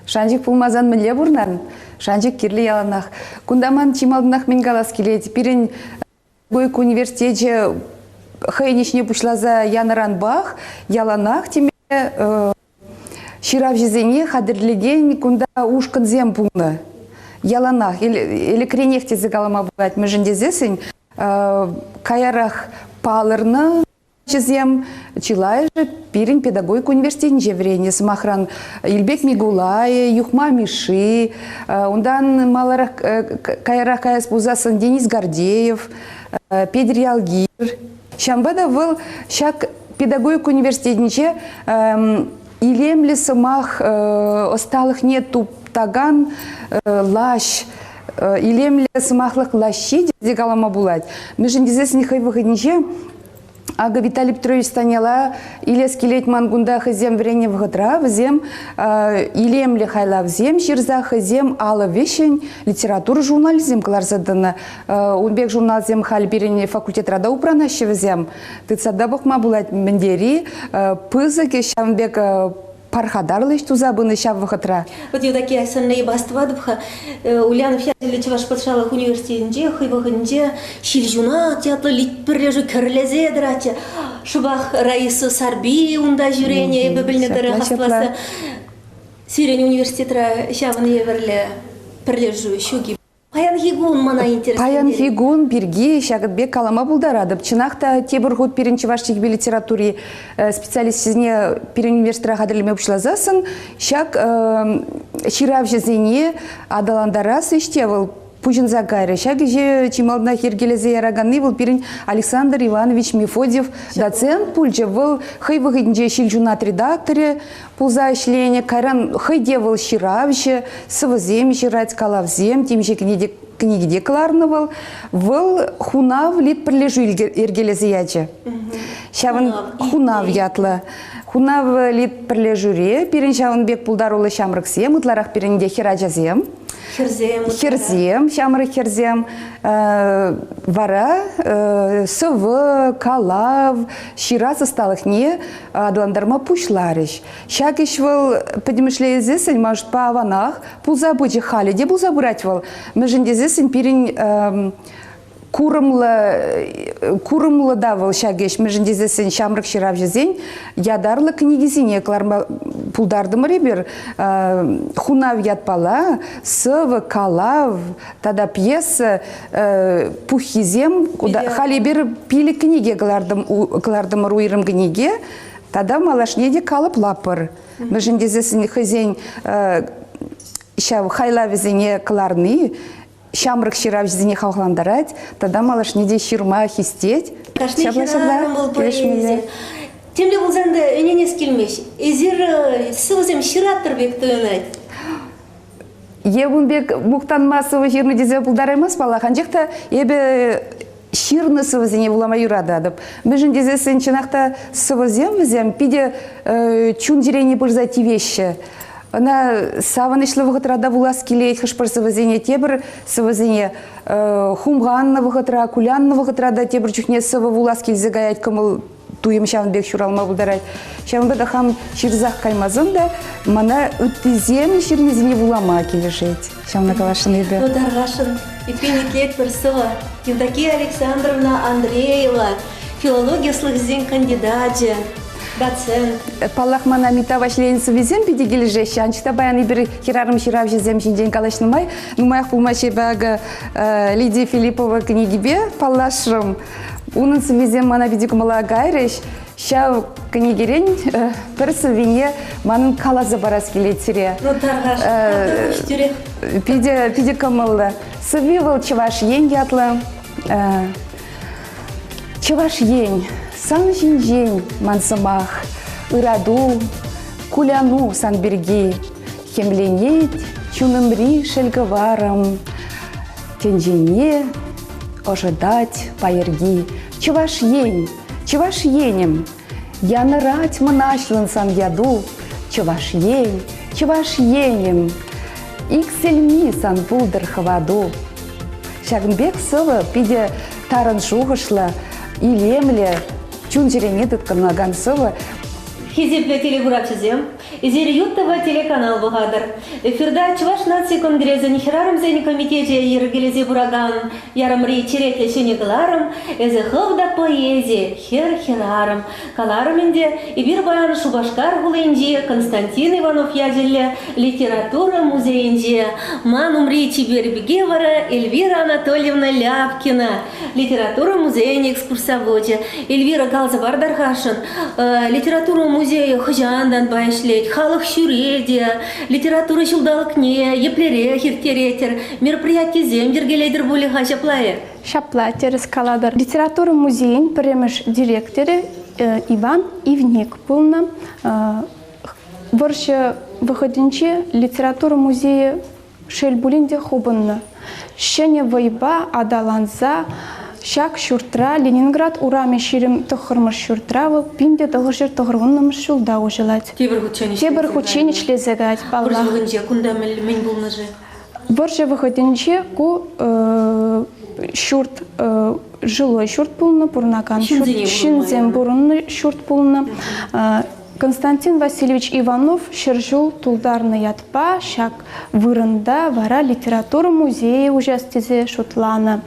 Шанчик пулмазан миле бурнан. Шанчик кирли ялнах. Кундаман чималднах мингалас келет. Пирен гойк университете хайничне пушлаза янаран бах, яланах теме ширав жезене хадырлеген кунда ушкан зем пулна. Яланах, или кренехте загалама бывает, мы жендезесень, каярах палырны чезем, чилай же пирин педагогик университетин жеврене, смахран Илбек Мигулай, Юхма Миши, ундан маларах каярах каяс бузасын Денис Гордеев, Педри Алгир. Шамбада был шак педагогик университетинче илемли самах осталых нету таган лаш илемле смахлых лащи дегалама булать. Мы же не хайвыгынче, ага Виталий Петрович станяла илес келет мангунда хызем врене вгадра взем илемле хайла взем ширза хызем ала вещень литература журнализм кларзадана унбек журнализм хал берене факультет рада упранаще взем ты цадабах ма булать мендери пызыке шамбек пархадарлыш тузабыны шав вахатра. Вот я такие санные баствадбха, Ульяна фьязели Чуваш патшалық университетінде, хыйвағынде, шилжуна театлы литпірлежу кірлезе драте, шубах Раиса Сарби унда жүрене, бөбіліне дары хастласы. Сирень университетра шавын еверле пірлежу шуги. Паян Хигун мана интересно. Паян Хигун бирги шагатбек калама булдарадып. Чынақта тебір год пирин чувашчик литературе специалист сізне пирин университетра хадырлеме пушлазасын, шак ширав жезене адаландарас иштевал Пужин Загайры. Шаги же чималдна хергелезе яраганны был пирин Александр Иванович Мефодьев, доцент пульче был хайвыгынде шильжунат редакторе пулза ишлене, кайран хайдевал ширавще, сывызем ширать калавзем, тимше книги декларновал, был хунав лит прилежу иргелезе яче. Шавын хунав ятла. Хунав лит прилежуре, пирин шавын бек пулдарулы шамрыксем, утларах пиринде хираджазем. Херзем, шамры херзем, вара, сывы, калав, ширасы сталых не, адландарма пушларыш. Шакиш выл, подемышле зесень, может, по аванах, пулзабычы хали, де пулзабырать выл, меженде зесень пирин курымлы давыл шагеш, меженде зесень шамрык ширав жезень, ядарлы книгизине, кларма пулдардым ребер, хунав ятпала, сывы, калав, тада пьеса, пухизем, халибер пили книги глардым руирым книге, тада малашнеде калып лапыр. Меженде зесень хызень хайлавизине кларны, шамрык ширав жезине хавландарать, тогда малыш неде ширма хистеть. Кашны хирарым был поэзия. Тем ли был занда өненес келмеш. Эзир сывызем шираттыр бек тойнать. Ебунбек Мухтанмасова жирны дезе булдараймас бала. Ханжекта ебе ширны сывызене булама юрададып. Межін дезесін чынақта сывызем, пиде чун жирени бұрза тивеші. Она саванышлы вғытрада булас келейт хышпыр сывызене тебір сывызене хумғанны вғытра, кулянны вғытрада тебір чухне сывы булас келзе гаять кымыл туйым Шавынбек шуралма булдарайт. Шавынбек хам ширзақ каймазын да, мана үттізем ширмезене булама келешет. Шавына калашын еді. Дарғашын, ипеникет бір сыва. Евдокия Александровна Андреева, филология слыхзен кандидатje, доцент. Паллах мана мита вашленцы везем пиде кележе. Шанчта баяны бір хирарым ширав жезем жинден калашнымай. Нумаях пулмаше бага Лидия Филиппова книгибе паллашрым. Унын сывезем мана биде кумала гайреш. Шау книгерен персы вине манын калазы барас келетире. Дарғашын, Пиде кымылды. Сывевал чываш ен ятлы. Чываш ен. Сан жинжен мансымах. Ыраду, куляну санберги. Хемленет, чунымри шельгаварам. Тенжене ожидать пайырги. Чываш енем. Янырать мынашлын сан яду. Чываш енем. Иксельми сан булдыр хваду. Шагынбек сывы пиде тарын шуғышлы, илемле, чун жерене тұтканлаган сывы. Хизепле телегурапчызем, Изер Юттова телеканал бұғадыр. Эфирда Чуваш нации конгрезі нихерарым комитете ергелезе бураган, ярымри черетле шенегларым, эзе хывда поэзия, хер-херарым. Каларымінде и бир баяны Шубашкар гулынде, Константин Иванов ядерле, литература музейінде, манумри Чибербегевара, Эльвира Анатольевна Ляпкина, литература музейне экскурсоводе, Эльвира Галзабардархашин, литература музея Хыжандан байшлеть, халық шюреде, литература шылдалыкне, еплере хиртеретер, мероприятие земдергеледер боли хашаплае. Шаплатер скаладар. Литература музейн премеш директоры Иван Ивник полна. Варше выходинче литература музея Шельбулинде хубанна. Шене вайба адаланза Шак шуртра Ленинград ураме ширим тохырмыш шуртравы пинде тохыршыр тохыргыннымыш шулда ужылать. Тебір хучени члезегать балла. Выржывынче кунда мен булныжы. Варше выходинче ку шурт жилой шурт пулны пурнакан шинзем бурынны шурт пулны. Константин Васильевич Иванов шержул тулдарны ятпа, шак вырында вара литература музея ужастезе шутлана.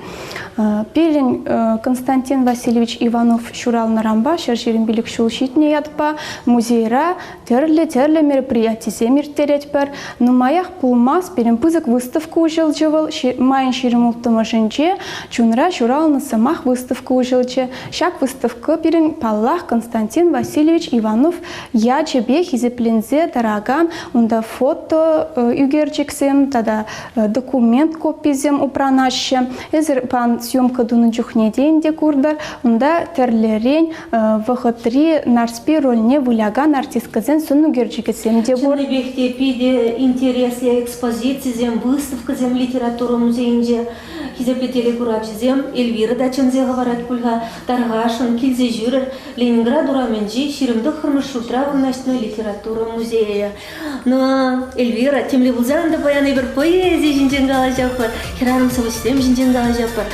Пелень Константин Васильевич Иванов шурал нарамба, шержирин билик шулшитне ятпа, музейра терле мероприятие миртереть пар, но маях пулмас перем пызык выставку ужилжевал, майын ширим ултымышынче, чунра шурал на самах выставку ужилче, шак выставка перен паллах Константин Васильевич Иванов я чебе хизеплензе тараган, унда фото югерчексем, тада документ копизем упранаще, эзер пан съемка дуны чухне деньде курдар, унда терлерень вахатри нарспи рольне выляган артистказен суну герчексем дебор. Чыныбекте пиде интерес экспозиции зем, выставка зем литература музейінде, хизепле телекурапчызем, Эльвира дачынзе говорать пульга, Таргашын, килзе жүрер, Ленинград ураменжи, ширимді хырмыш шутравыннашны литература музея. Но Эльвира, темле булзанды баяны бір поэзия жинжен гала жаппар, херарым савычтем жинжен гала жаппар.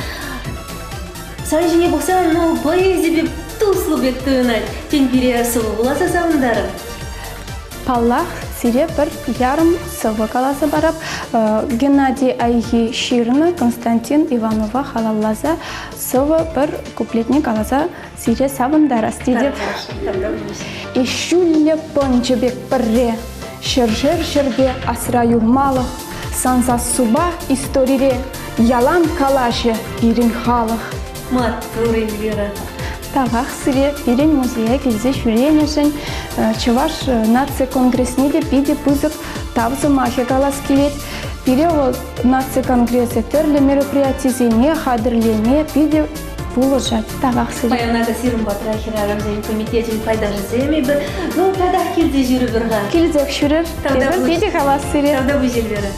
Сан жине бұқсан, но поэзия беп туслы бек түйінай, тен бере сывы буласа савындары. Паллах сире бір ярым сывы каласы барап, Геннадий Айги Ширны, Константин Иванова халаллаза сывы бір куплетне каласа сире савындар астиде. Ишулле пончебек пірре, шыржыр шырбе асраю малық, санса суба историре, ялан калашы ирин халық. Маттур Эльвира. Тағақ сире ирин музея келзе шүренешін, Чуваш нация конгрессне де биде пызык тавзы махе калас келет. Бире ол нация конгрессе терлі мероприятизене, хадырлене, биде булыжат. Тағақ сире. Баянада сирым батра херарым зейн комитетин пайдажы земи бір, но тадақ келзе жүрі бірға. Келзек шүрер, биде калас сире. Тавда бұз Эльвира.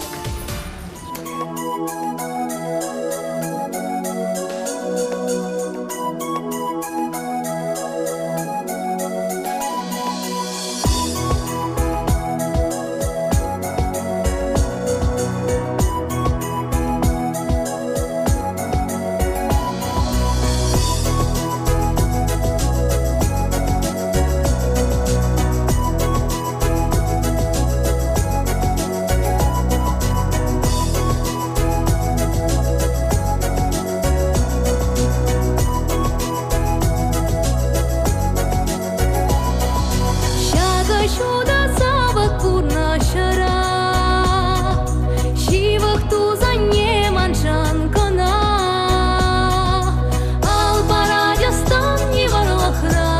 шуда савак пурна шара. Шивах туза не манжан кана. Ал парадястан не варлахра.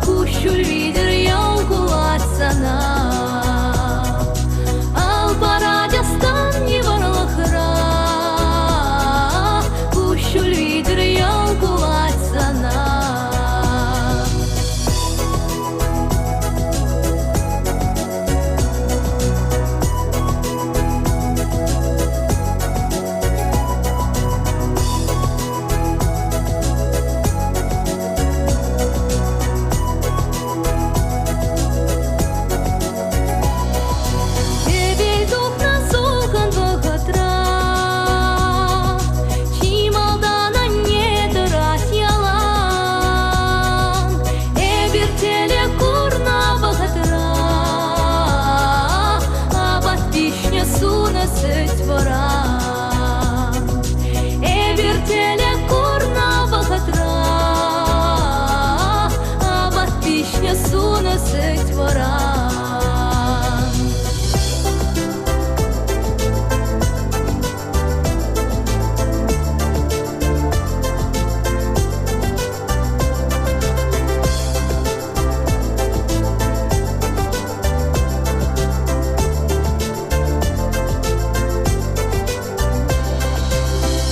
Кушуль видер ял кулацана. Ал парадястан не варлахра. Кушуль видер ял кулацана. Эбей тухна сулхан вахатра. Чималдана не дырас ялан. Эбир теле курна вахатра. Абат пишня суна сыть воран. Эбир теле курна вахатра. Абат пишня суна сыть воран.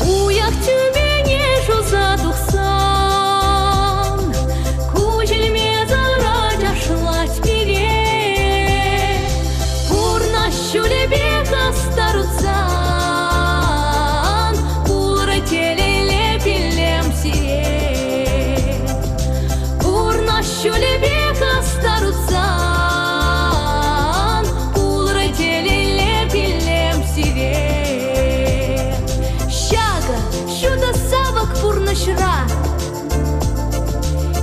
Уях тюмене жуза тухсан. Кужельме зарадя шлать пиве. Пурна щулебека старуцан. Пулры телеле пилем сире. Пурна щулебека старуцан. Пулры телеле пилем сире. Щага, щуда савак пурнашра.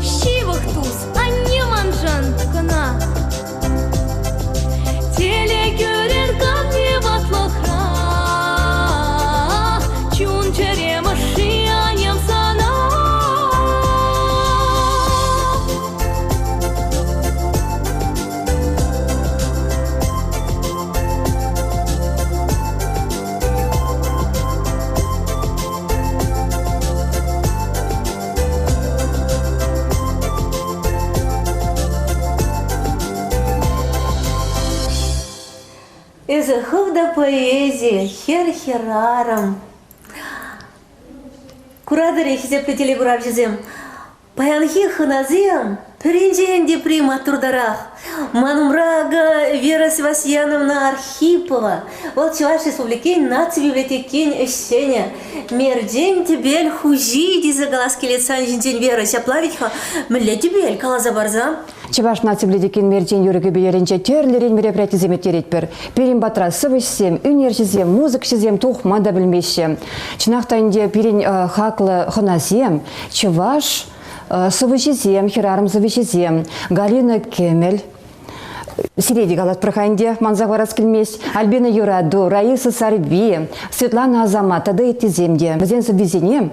Шивах туз, а не манжан кана. Теле görер камни ватлахра. Чун черема шиянем сана. Эзахывда поэзия, хер-херарам. Курадаре хизеплетели бурав жезем. Паянхи ханазем, перенженде прима турдарах. Манумрага Вера Севастьяновна Архипова. Вот Чуваш республики нацбиблиотекин эщеня. Мердень тебель хужиди за галаски лицан день Вера сяплавитха. Мле тебель калаза барза. Чеваш нацбледекин мерден юрыгы бейеренче терлерин мероприятие земетеретпер. Перин батра сывышсем, үнершізем, музыкшізем тухмада білмеші. Чинақтайынде перин хаклы хоназем, Чеваш сывышызем, херарым сывышызем, Галина Кемель, Сиреди галат проханде, манзагварас келмес, Альбина Юраду, Раиса Сарби, Светлана Азамата, да эти земде. Бізен сывызенем,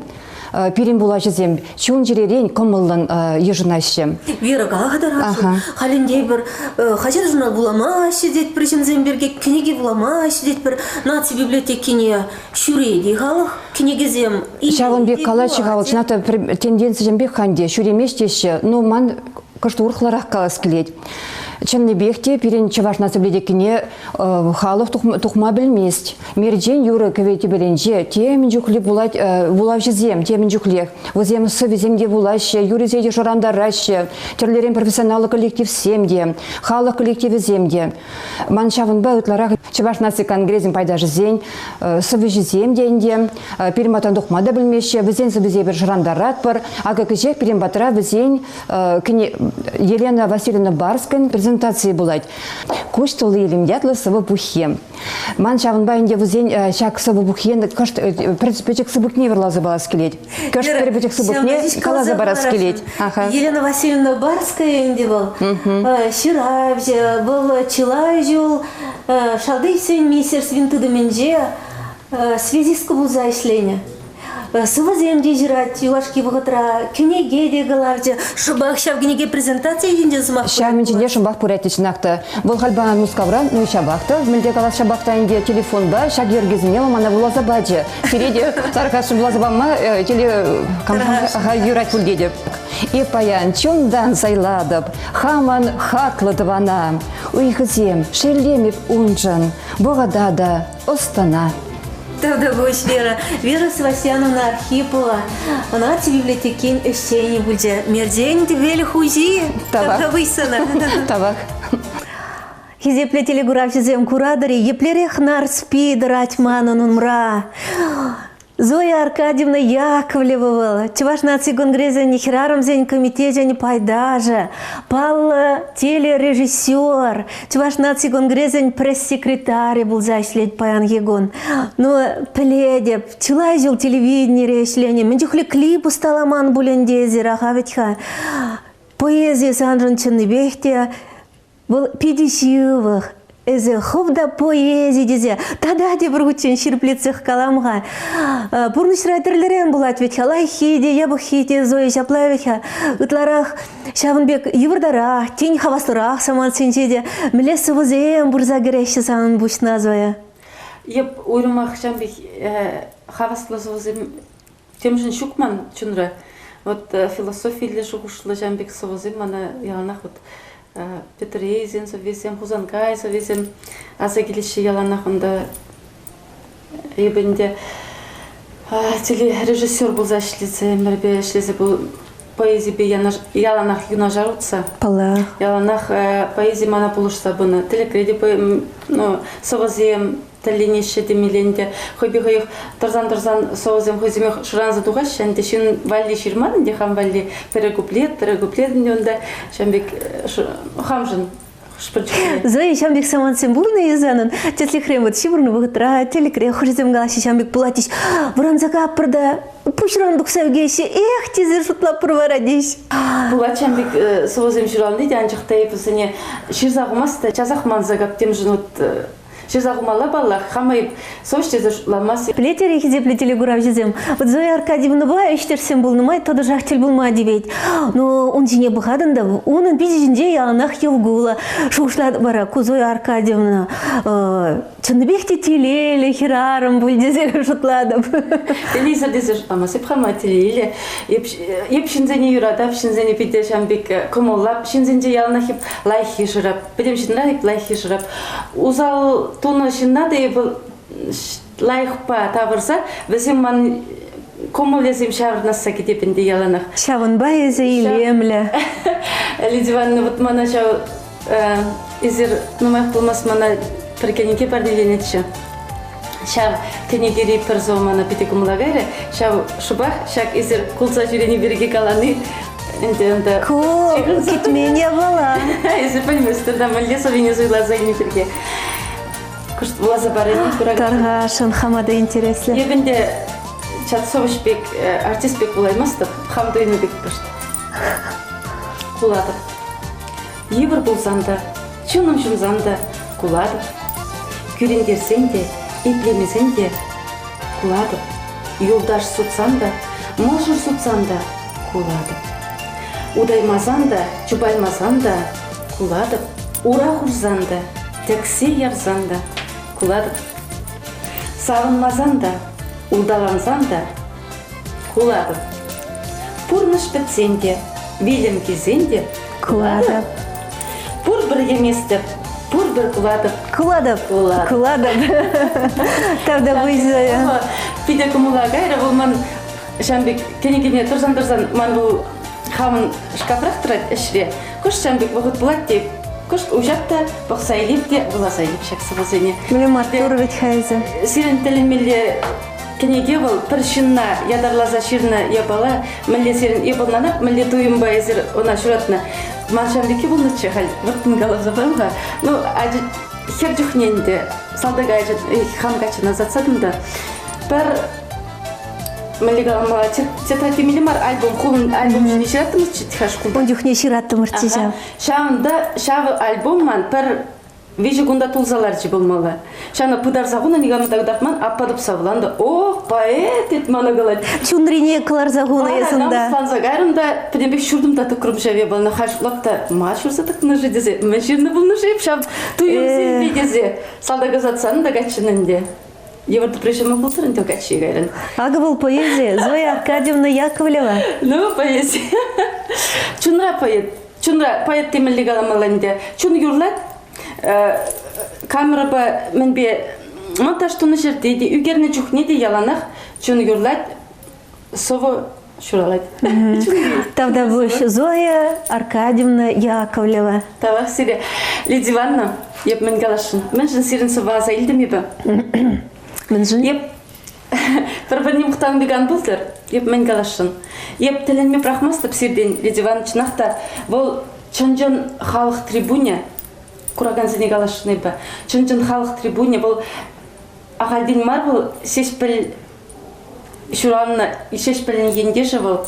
Пирин булашызем, чун жеререн комылын ежынайшы. Вера гагадарасы. Халиндей бір хажар журнал булама сидет причем земберге книги булама сидет бір наци библиотекине шуреди галық книгизем. Шағынбек калачы галық жната тенденция жембек ханде шуремештеші, но ман кашты урхларақ калас келет. Чынны бехте пирен Чеваш нацбледекине халық тухма білмест. Мерден юры көветі біленже темін жүклі булав жезем, темін жүклек. Өзем сывеземде булашы, юризеде жорандарашы, терлерен профессионалы коллектив семде, халық коллективі земде. Маншавын ба ұтларақ Чеваш наци конгрезін пайда жезен, сывы жеземде инде, пирен батан тухма да білмеші, візен сывезе бір жорандарат бар, ага кіжек пирен батра візен Елена Васильевна Барскин презентации булать. Куштулы елім ятлы сывы бухе. Ман шавын байынде візен шак сывы бухен, печек сыбыкне верлазы балас келет. Кашт перепечек сыбыкне калазы барас келет. Елена Васильевна Барская инде был. Ширавже, был Чилай жул, шалды сен министр свинты доменже, связистка буза ишлене. Сывыземде жирать, юлашки вғытра, кенеге де галарде, шыбақ шавгенеге презентация едінде зымақ. Шаминчинде шымбақ пурятичнакты. Бұл халбан мускавран, ну шабақты, мілде калас шабақта инде телефон ба, шаг ергезіне мана булаза баджы. Кереде саркашы булаза бамма, теле кампанға юрать пульдедіп. И паян чондан сайладып, хаман хаклыдывана. Уйхызем, шерлемеп унжан, боғадада, остана. Тогда будешь, Вера Севастьяновна Архипова. Она в библиотеке ещё будет. Мердень тебе хузи. Тогда высана. Тавак. Хизепле телеграф жезем курадари, еплерех нар спидерать мананун мра. Зоя Аркадьевна Яковлева, чуваш наци конгресса нихераром зень комитете не пайдажа, пал телережиссер, чуваш наци конгресса пресс-секретарь был зашлет паян егон. Но пледеп, чулай жил телевидение решлене, мендюхли клипу сталаман булендези рахаветха. Поэзия санжан ченнебехте был 50-х. Эзе ховда поэзия дезе, тада де бір күтчен ширплецех каламға. Пурныш райтерлерен булат ведь халай хиде, ябы хиде, Зоя Шаплавиха, ытларах, шавынбек евардарах, тень хавастырах саман сенчеде, млесі вызем бурза герещі саман бушна Зоя. Еп ойрымақ шамбек хавастласы вызем, темжін шукман чунра, вот философийлі шуғышлы жамбек сывызем, мана яланақ вот, Петр Ейзен совесем, Хузанкай совесем, азагилище яланахында ебенде телережиссер был зашлице, мербе шлизе был поэзия бе яланах юна жарутса. Пала. Яланах поэзия мана булышса бұны. Телекреди совазем тәлленеше демеленде. Хойбе-хойық тұрзан совазем хойземех шыранзы туғаш, шәнде шын валли ширман, де хам валли перегуплет, онда шәмбек хамжын. Зоя шамбек саман симбурный язанын, тесли хремот шибурны вғытра, телекре хожезем галаши шамбек пулатиш, буранзака пырда, пушрандук сәвгеші, эх, тезер шутлап пырварадеш. Пулат шамбек совазем шыралны, де анчықта епісіне ширзағымасты, чазақ манзагап тем жынут Шизагумала баллах, хамайып, соштезі ламасы. Плетер ехизе плетели гурав жезем. Вот Зоя Аркадьевна ба, эштерсен был нумай, тода жахтел был мадивейт. Но он жіне бұхадында, onun бизижінде яланах елгула. Шушлад бара, ку Зоя Аркадьевна. Чынбехте телелі, херарым бұл дезелі шутладым. Телейзір дезе шутламасы, пхама телейлі. Еп шинзене юрадап, шинзене пите шамбек комоллап, шинзенде яланах еп лайхи жырап. Бедем шинрах еп лайхи жырап. Узал туны шинна да ебіл лайықпа табырса, бізім ман комолезем шавырнаса кетепінде яланах. Шавынба езі илемлі. Лидиванны вот мана шау изер нумайық болмас мана піркенеге барделенетші. Шав кенегері пірзо мана пите кумлагайры, шав шубах, шак изер кулса жүрені берге каланы. Ку, кетмене была. Изер понимаешь, да, мальдесо Венесуэла зайни берге. Кушт влаза барыны курага. Таргашын хамада интереслі. Ебінде чатсовышбек, артистбек болаймастық, хамдойны бек кушт. Куладып. Ебір болсанда, чуным жұмзанда куладып. Күрендерсен де, иплемесен де куладып. Юлдаш сутсан да, можыр сутсан да куладып. Удаймазан да, чубаймазан да куладып. Ура хурзан да, тәксе ярзан да куладып. Сағынмазан да, улдаланзан да куладып. Пурныш бітсен де, велім кезен де куладып. Пур бір еместіп, пур бір куладып. Куладып. Тавда бұйзая. Пиде кумула гайра, бұл ман шамбек кенегене тұрзан ман бұл хамын шкафрақ тұрат әшіре. Күш шамбек бұғыт бұлат деп, күш ұжапта бұқса елеп де бұла сайылып шақсы бұзыне. Мілемат тұрвет хайзы. Сирен тілінмелі кенеге бұл бір шынна ядарлаза шырна ебала, мүлі сирен ебылнанап, мүлі туйым байызыр она шыратына. Ман шамбеке бұл нүтші хал, вұрттың қалып запамға. Ну, ажы хер жүхненде, салдага ажы хамгачына затсадымда. Бір мүлі қаламала, тетраки милимар альбом, құлын альбом жүне шыраттымыз чүтхаш құлды. Он жүхне шыраттымыр тежам. Шавында, шавы альбом ман бір вижу кунда тулзаларчы болмала. Шана пыдар загуна нигамы дагдахман аппадып савланды. Ох, поэт ет мана галат. Чунрине кылар загуна есында. Намысланса гарымда пидембек шурдымда тукрым шаве бална хашплапта ма шурса тыкны жидезе. Мен ширны булны шеп шап туюм сен бедезе. Салда газатсан да гачынынде. Еварты пришема бултырын да гачы гайрын. Ага был поэзия Зоя Аркадьевна Яковлева. Ну, поэзия. Чунра поэт темелли галамаланде. Чун юрлат камераба мен бе монтаж туны жерде де үгерне чухне де яланах чун юрлат сово шуралат. Тогда вы Зоя Аркадьевна Яковлева. Тавах сире Лидия Ивановна, еп мен галашын. Мен жын сирен соваза илдем ебе. Мен жын? Еп бір-біріне мұқтан беган бұлдыр. Еп мен галашын. Еп тілінме прахмастып сирден Лидия Ивановна чынақта бұл чынжын халық трибуне Кураган зене галашын ебе. Чынжын халық трибуне бұл ағалден мар бұл сешпіл Шуранна ишешпелен ендеше был.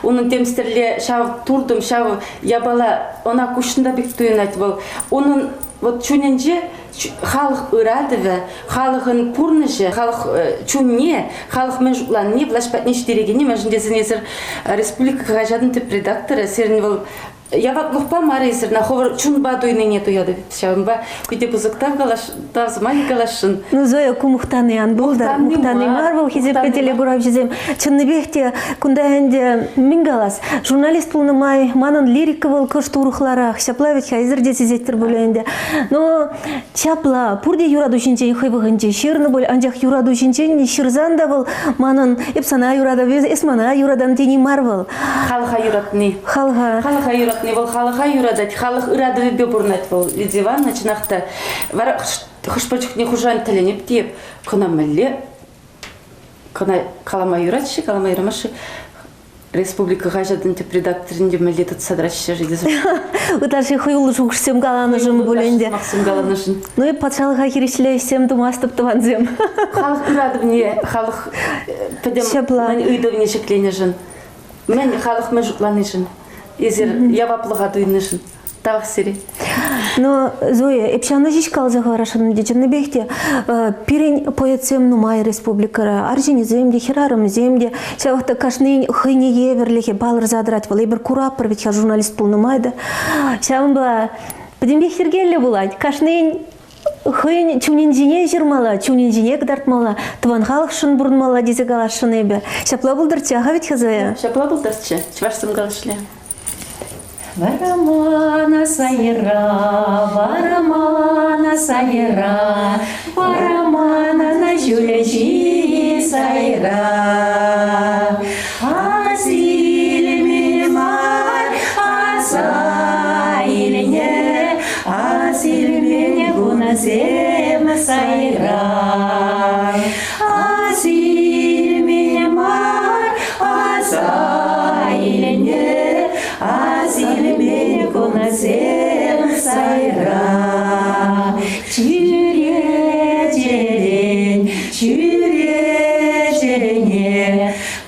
Onun темстерле шав турдум шав ябала она кушында бик туйнат был. Onun вот чуненже халық ырадыве, халықын пурныже, халық чунне, халық мен жуклан не влашпатне штерегене, мен жіндесінесір республика ғажадын тіп редакторы, серін был Явак лухпа марисер на ховар чунба дуйныне туяды шавымба күте бузыктав галаш тавзмай галашын. Ну Зоя кумухтаны ан булдар, мухтаны марвал хизепке телегурав жезем. Чынныбехте кунда энде мингалас. Журналист пулны май манын лирика был кыштурухларах. Шаплавич хайзыр десизеттер бүленде. Но чапла пурде юрадушинчен хыйбыгынче ширны бол анжак юрадушинчен ширзанда был манын эпсана юрада вез эсмана юрадан тени марвал. Халха юратны. Халха юрат. Не был халаха юрадать, халах ирады вебе бурнать был. Лидия Ивановна начинахта вара хушпачук не хужан теле не птип. Кона мэлле, кона калама юратши, калама юрамаши. Республика ғажадын теп редакторінде мэлле тут садраши жидезу. Уташи хуйлы жугшсем галанышын бүленде. Максим галанышын. Ну и патшалыға керешлейсем думастып туанзем. Халық ирады мне, халық педем мен үйдовне шекленежін. Мен халық мен жукланышын. Езер яваплыға дуйнышын. Тавах сири. Но Зоя, эпшаны жишкал загарашын деченне бехте пирень поэтсем нумай республикара, аржини земде, херарым земде, чавахта кашнын хыйне еверлехе балыр задрать был, ебір кураппыр, ведь я журналист был нумайда. Чавым была, подембех сергелле булать, кашнын хыйн чунинжине жирмала, чунинжине кдартмала, тван халық шын бурнмала дезе галашын ебе. Шапла булдырчы, ага ведь Зоя? Шапла булдырчы, чвашсым галашле. Варамана сайра, варамана сайра, варамана на жюлечи сайра. Асиль мар, асайльне, асиль мене гунасем сайра. Асиль мене мар, асайльне, Азиль конасем сайра, чюре-черень,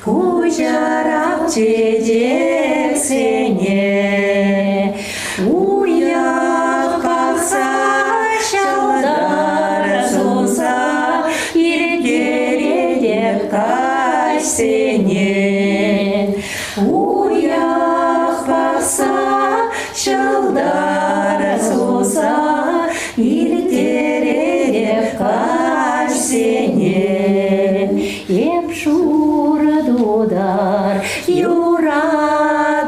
кучарак чедек сене, уяқ қақса шалдар солса, ерекередек қаш сене, Шалдар солса, илтеререк қаш сенен. Еп шура дудар, юрададап,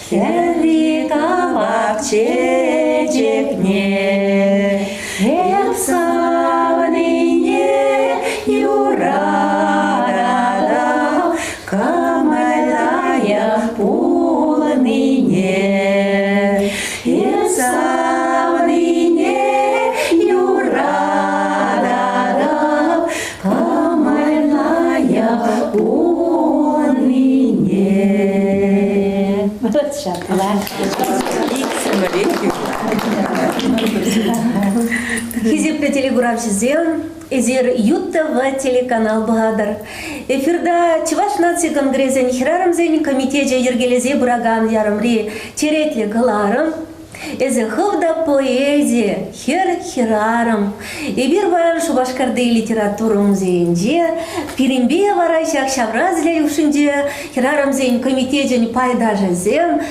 херри кавак чечекне. Еп савныне, юрададап, камалая пулныне. Савныне юрададап, камальная пулныне. Вот шапла. Хизепте телеграф жезем, эзер ЮТВ телеканал Бхадар. Эфирда Чуваш нации конгрессе нихрарам зен комитете ергелезе бураган ярымри теретле галарым. Эзеховда поэзия, хер-херарым. И бир баян Шубашкарды литература музейінде, пиренбе вара шавразля юшінде, херарым зейн комитетен пайда жезем,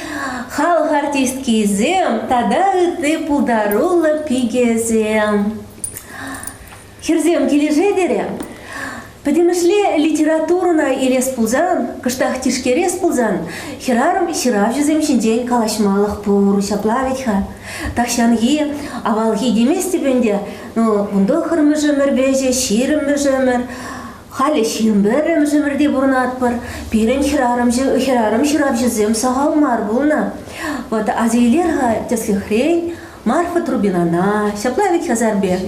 халық артистки зем, тада ты пулдарула пигезем. Херзем кележедере, потому что литературна или спулзан, каштах тишкере спулзан, херарым херав жезем шиндень калашмалых пуру шаплавитха. Тахшанги авалги деместе бенде, ну бундохыр мыжымыр беже, ширым мыжымыр, хали ширымберым мыжымырде бурнатпыр, пирен херарым херав жезем сағалмар булна. Вот азейлерға теслихрей, Марфа Трубинана, шаплавитха зарбе.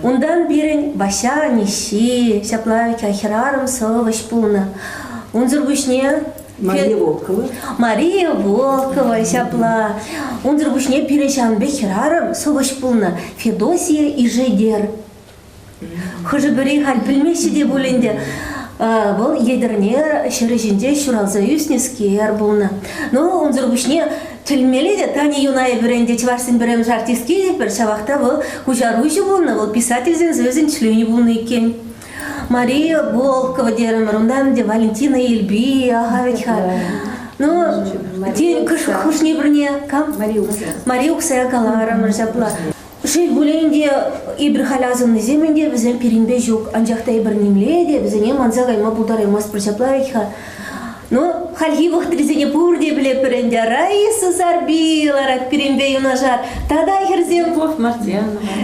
Ундан бирен баша нищи, шаплавитха херарым совыш пулна. Унзыр бушне Мария Волкова. Мария Волкова, шапла. Унзыр бушне пиреншанбе херарым совыш пулна. Федосия и Жедер. Хожы бірі хал білмеші де бөленде. Бұл едірне шырышінде шуралза юснескер бұлна. Но унзыр бушне тілмелі де Тани Юнай бірінде чварсын біріміз артистке де бір шабақта бұл хужаруйшы бұлна. Бұл писательзен сөзін члені бұлна екен. Мария Волкова дерем, рундан де Валентина Ильби, агавитха. Ну, день хушни бірне, кам? Мария Уксая калара мыржапла. Шей бүлейінде ибірхалазымны земінде бізен перенбе жоқ, анжақта ибірнемледе, бізене манзағайма бұлдараймас біржаплавитха. Ну, хальги вахтризене пурде біле пірінде, Раиса Сарбилара перенбе юнажар, тада херзем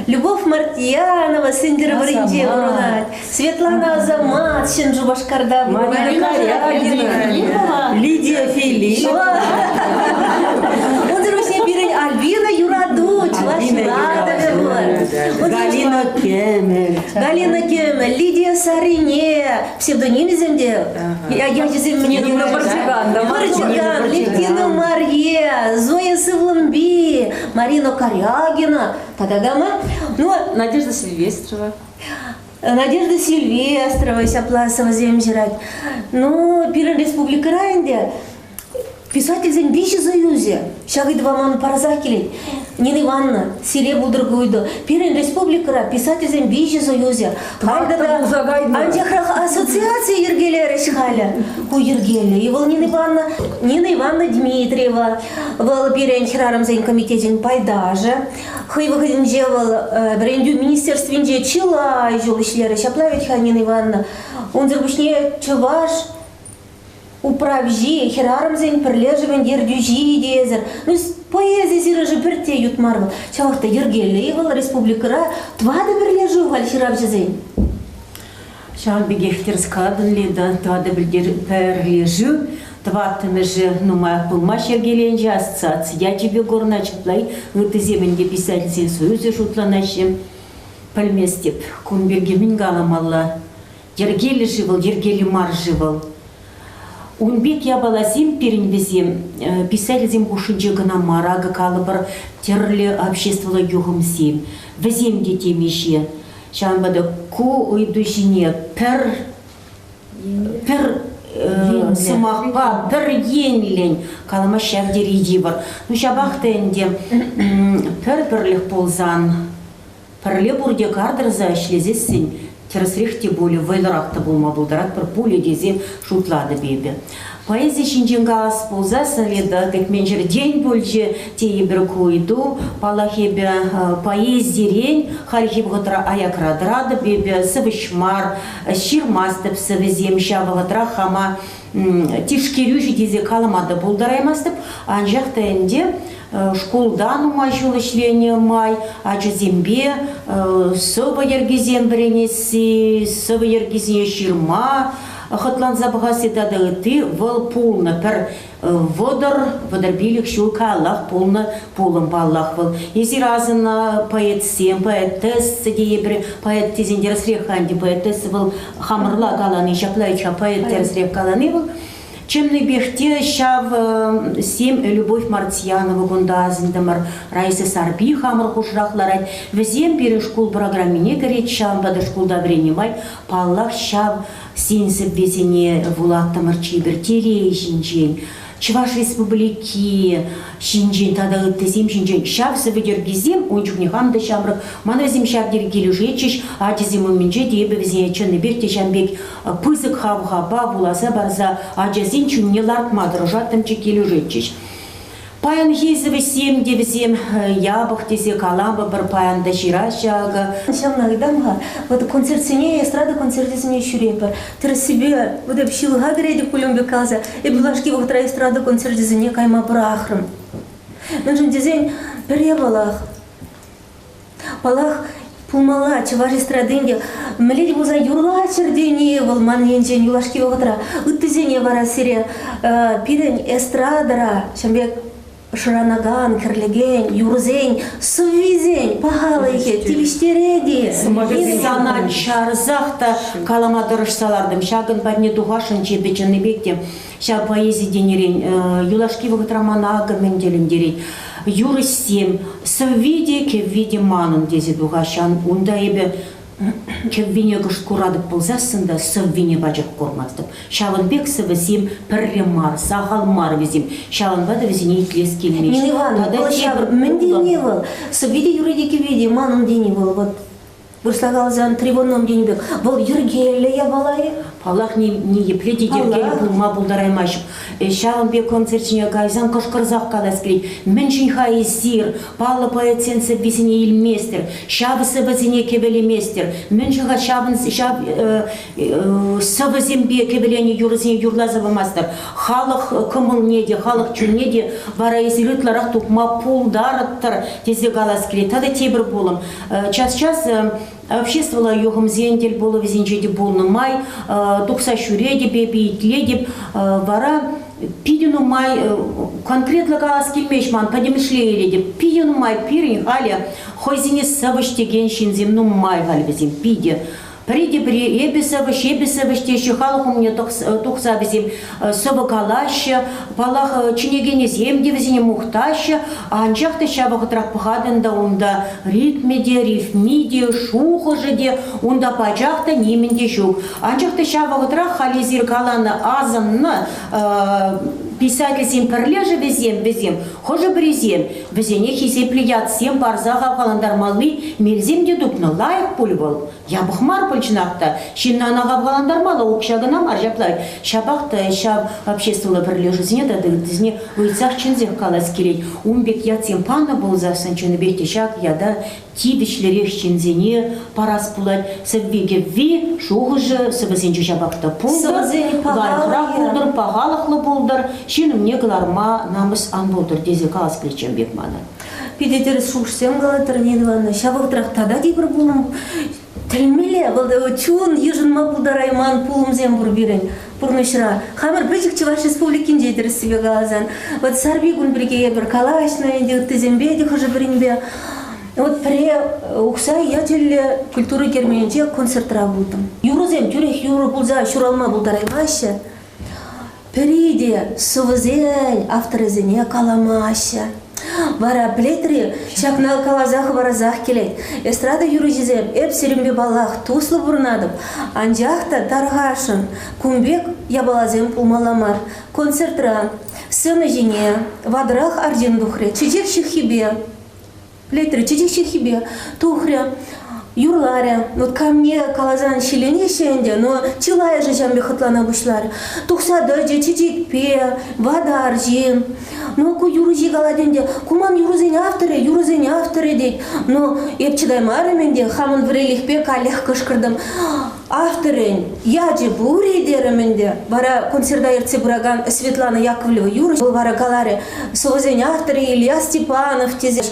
Любовь Мартьянова, сендер бірінде ұрынат, Светлана Азамат, шын Жубашкарда, Марина Корягина, Лидия Филиппова. Альбина Юрадуч, Галина Кемель. Галина Кемель, Лидия Сарине, псевдоним земде. Я жезем мне думаю, Барчиган, Левтина Марье, Зоя Сывлымби, Марина Корягина. Та-да-да-ма. Ну, Надежда Сильвестрова. Надежда Сильвестрова, Сяпласова земжирать. Ну, Пирен Республика Райнде. Писатель зен биші заюзе, шағыды ваман паразакелей, Нина Ивановна, селе бұдыргойды. Пирен республикара писатель зен биші заюзе. Қайдада антихрах ассоциация ергелері шығалі. Ку ергелі. И бұл Нина Ивановна Дмитриева, бұл пирен херарым зен комитетен пайдажы. Хыйвығын же бұл бренду министерственде чылай жол ішлері шаплавит ха Нина Ивановна. Он зірбішне чываш, управжи, херарым зен пірлежівен ердюжи дезір. Ну, поэзия зирыжы бірте ютмарвыл. Чавақта ергелейвыл республикара твады бірлежу вал херабжы зен. Шағын бігехтер скадын леді, твады бірлежу, тватымыжы нумақ бұлмаш ергеленже ассоциация. Я тебе горна чаплай, ғырты земінде писательсен сөзі жұтланашым. Пәлместеп, күнберге мен ғаламалла. Ергелі живыл, ергелі мар живыл. Унбек я балазим перенвезем, писательзем бушынче гына марага калыбыр терлі обществола юғымсем. Везем детем еше. Шамбада ку уйдушине пір сымақпа, пір енлен калыма шәвдер еде бар. Ну шабақты әнде пір бірлік болзан, пірлі бұрде кардырза ішлезесін. Тересрехте более вайларақта болма болдарат бір более дезе шутлады бебе. Поэзия шинжен галас болзасын леді, как менжер день больше тее бір койду, палахебе поэзирен, хархеб ғытра аякрадырады бебе, сывышмар, ширмастып сывызем шабығытра хама тишкерюжі дезе калымады болдараймастып, анжақта әнде школдан умай жол ішлені май, ачы зембе, соба ергезен біренесі, соба ергезен ширма, Хытлан забғасы дадығы выл полны пір водырбилік шулка Аллах полын баллах выл. Ези разына поэтсен, поэтессы дее бір поэт тезендер среханди, поэтессы выл хамырла каланы, шаплайча поэттер срех каланы выл. Чемный бехте шав сем Любовь Мартьянова гундазындымыр, Раиса Сарби хамыр хушрахларать. Везем пере школ программине горет шав, бады школда вренимай, паллах шав сенсіп везене вулаттымыр чибір терей жинжен. Чуваш республики шинжин тада тезим шинжин шав саведергизим ончукне хамда шамрак маназим шав дергили жечиш атизим минже дебе визечен берте шамбек пызык хавха буласа барза аджазин чунне лартмадыр жаттым чекили жечиш. Паян хизове 7-9 ябах тезе каламба бір паян да ширашага. Шамна гдамга, вот концертсене эстрада концертсене шурепа. Тыр себе вот обшилга греди кулюмбе каза. И блашки вахтра эстрада концертсене кайма брахрым. Нажен дизайн перебалах. Палах пулмала чуваш эстрадынде. Мледи буза юрла чердене вол маненжен юлашки вахтра. Уттызене вара серия пирен эстрадара шамбек Шыранаган, кірлеген, юрзен, сувизен, пағалайке, тивиштереди. Санат шарзақта каламадырыш салардым. Шагын бәрне дұғашын чебечіні бекте. Ша поэзия денерен, юлашки вғыт романага менделін дерен. Юрысем, сувиде кеввиде манын дезе дұғашан. Унда ебе кеввине гышт курадып болзасында сыввине бажық кормаздып. Шавынбек сывызем пірремар, сағалмар везем. Шавынбады везене итлес келмеш. Мен Иван, бұл шабыр міндене был. Сыввиде юридеке виде манын дене был. Вот Бурслагалзан трибонном денебек. Бұл юргелі я балайы. Аллах не епледи дергелі бұлма бұлдараймашып. Шавынбек концертіне гайзан кошқырзақ қалас келейді. Меншін хайзир, палы поэценсы бізіне илместер, шавысы бізіне кебелеместер. Меншіға сывызембе кебелені юрызіне юрлазывымастыр. Халық кымыл неде, халық чүнеде бара езілітларақ тұқма пулдарыттыр тезе қалас келейді. Тады тебір болым. Час-час обществовала йогом зендель было везенчеде полный май, тухса шуреди беби итледип, вара пидину май конкретно галас кельмешман подемишлеели деп пидину май пирин халя хойзине савыштеген шинземну май гальбезем пиде. Приди при ебесовыш еще халаху мне тухса безем собакалаща, палах чинегене земде везене мухтаща, а анчахта шабах трапхаден да унда ритмеде, рифмиде, шухожеде, унда пачахта нименде шук. Анчахта шабах трах хализир калана азанна писатель зем перлеже везем, хоже брезем, везене хизе плеят всем барзага каландар малы, мельзем дедупна лайк пульвал. Я бахмар польчнахта, шинна нага каландар мала укшагана маржаплай. Шабахта шаб обществовала перлеже зне да дызне уйцах чинзех калас келей. Умбек я пана был за санчуны бехте шаг яда тидишлерех чинзене парас пулать саббеге ви шухуже сабазенчу шабахта пулдар, лайхрак пулдар, пагалахлы пулдар. Шиным не гларма намыс ан болдыр дезе калас клечем бекманы. Пидетер шушсем галатыр недванна. Шабық трақтада дейбір бұлым. Тілмеле, бұл чун ежін ма бұлдарайман пулымзем бұр берен. Бұрнышыра. Хамыр бөжік Чуваш республикин дейдір себе галазан. Вот сарбигун бірге бір калашна енде үттізембе де хожы бірінбе. Вот пре ұқса ятелі культуры керменде концерттыра бұлдым. Юрызем, түрек юры бұлза шуралма бұлдараймашы. Перейде сувызен авторызене каламашы. Вара плетри шакнал калазах варазах келет. Эстрада юрыжизем эп серембе балах туслы бурнадым. Анжахта таргашын кумбек ябалазем пулмаламар. Концертра сыны жіне вадрах арджин духре. Чечек шихибе. Плетри чечек шихибе. Тухре. Юрларя, вот ко мне калазан шилене шенде, но чилая же жамбе хатлана бушлар. Тухса дойде чичикпе, вода аржин. Но ку юружи галаденде, куман юрузен авторы дейт. Но епчидай мараменде, хамын врелихпе калех кышкырдым. Авторын, я же бури деременде. Бара концерда ерце бураган Светлана Яковлева юрыш. Бара галаре, совозен авторы Илья Степанов тезеш.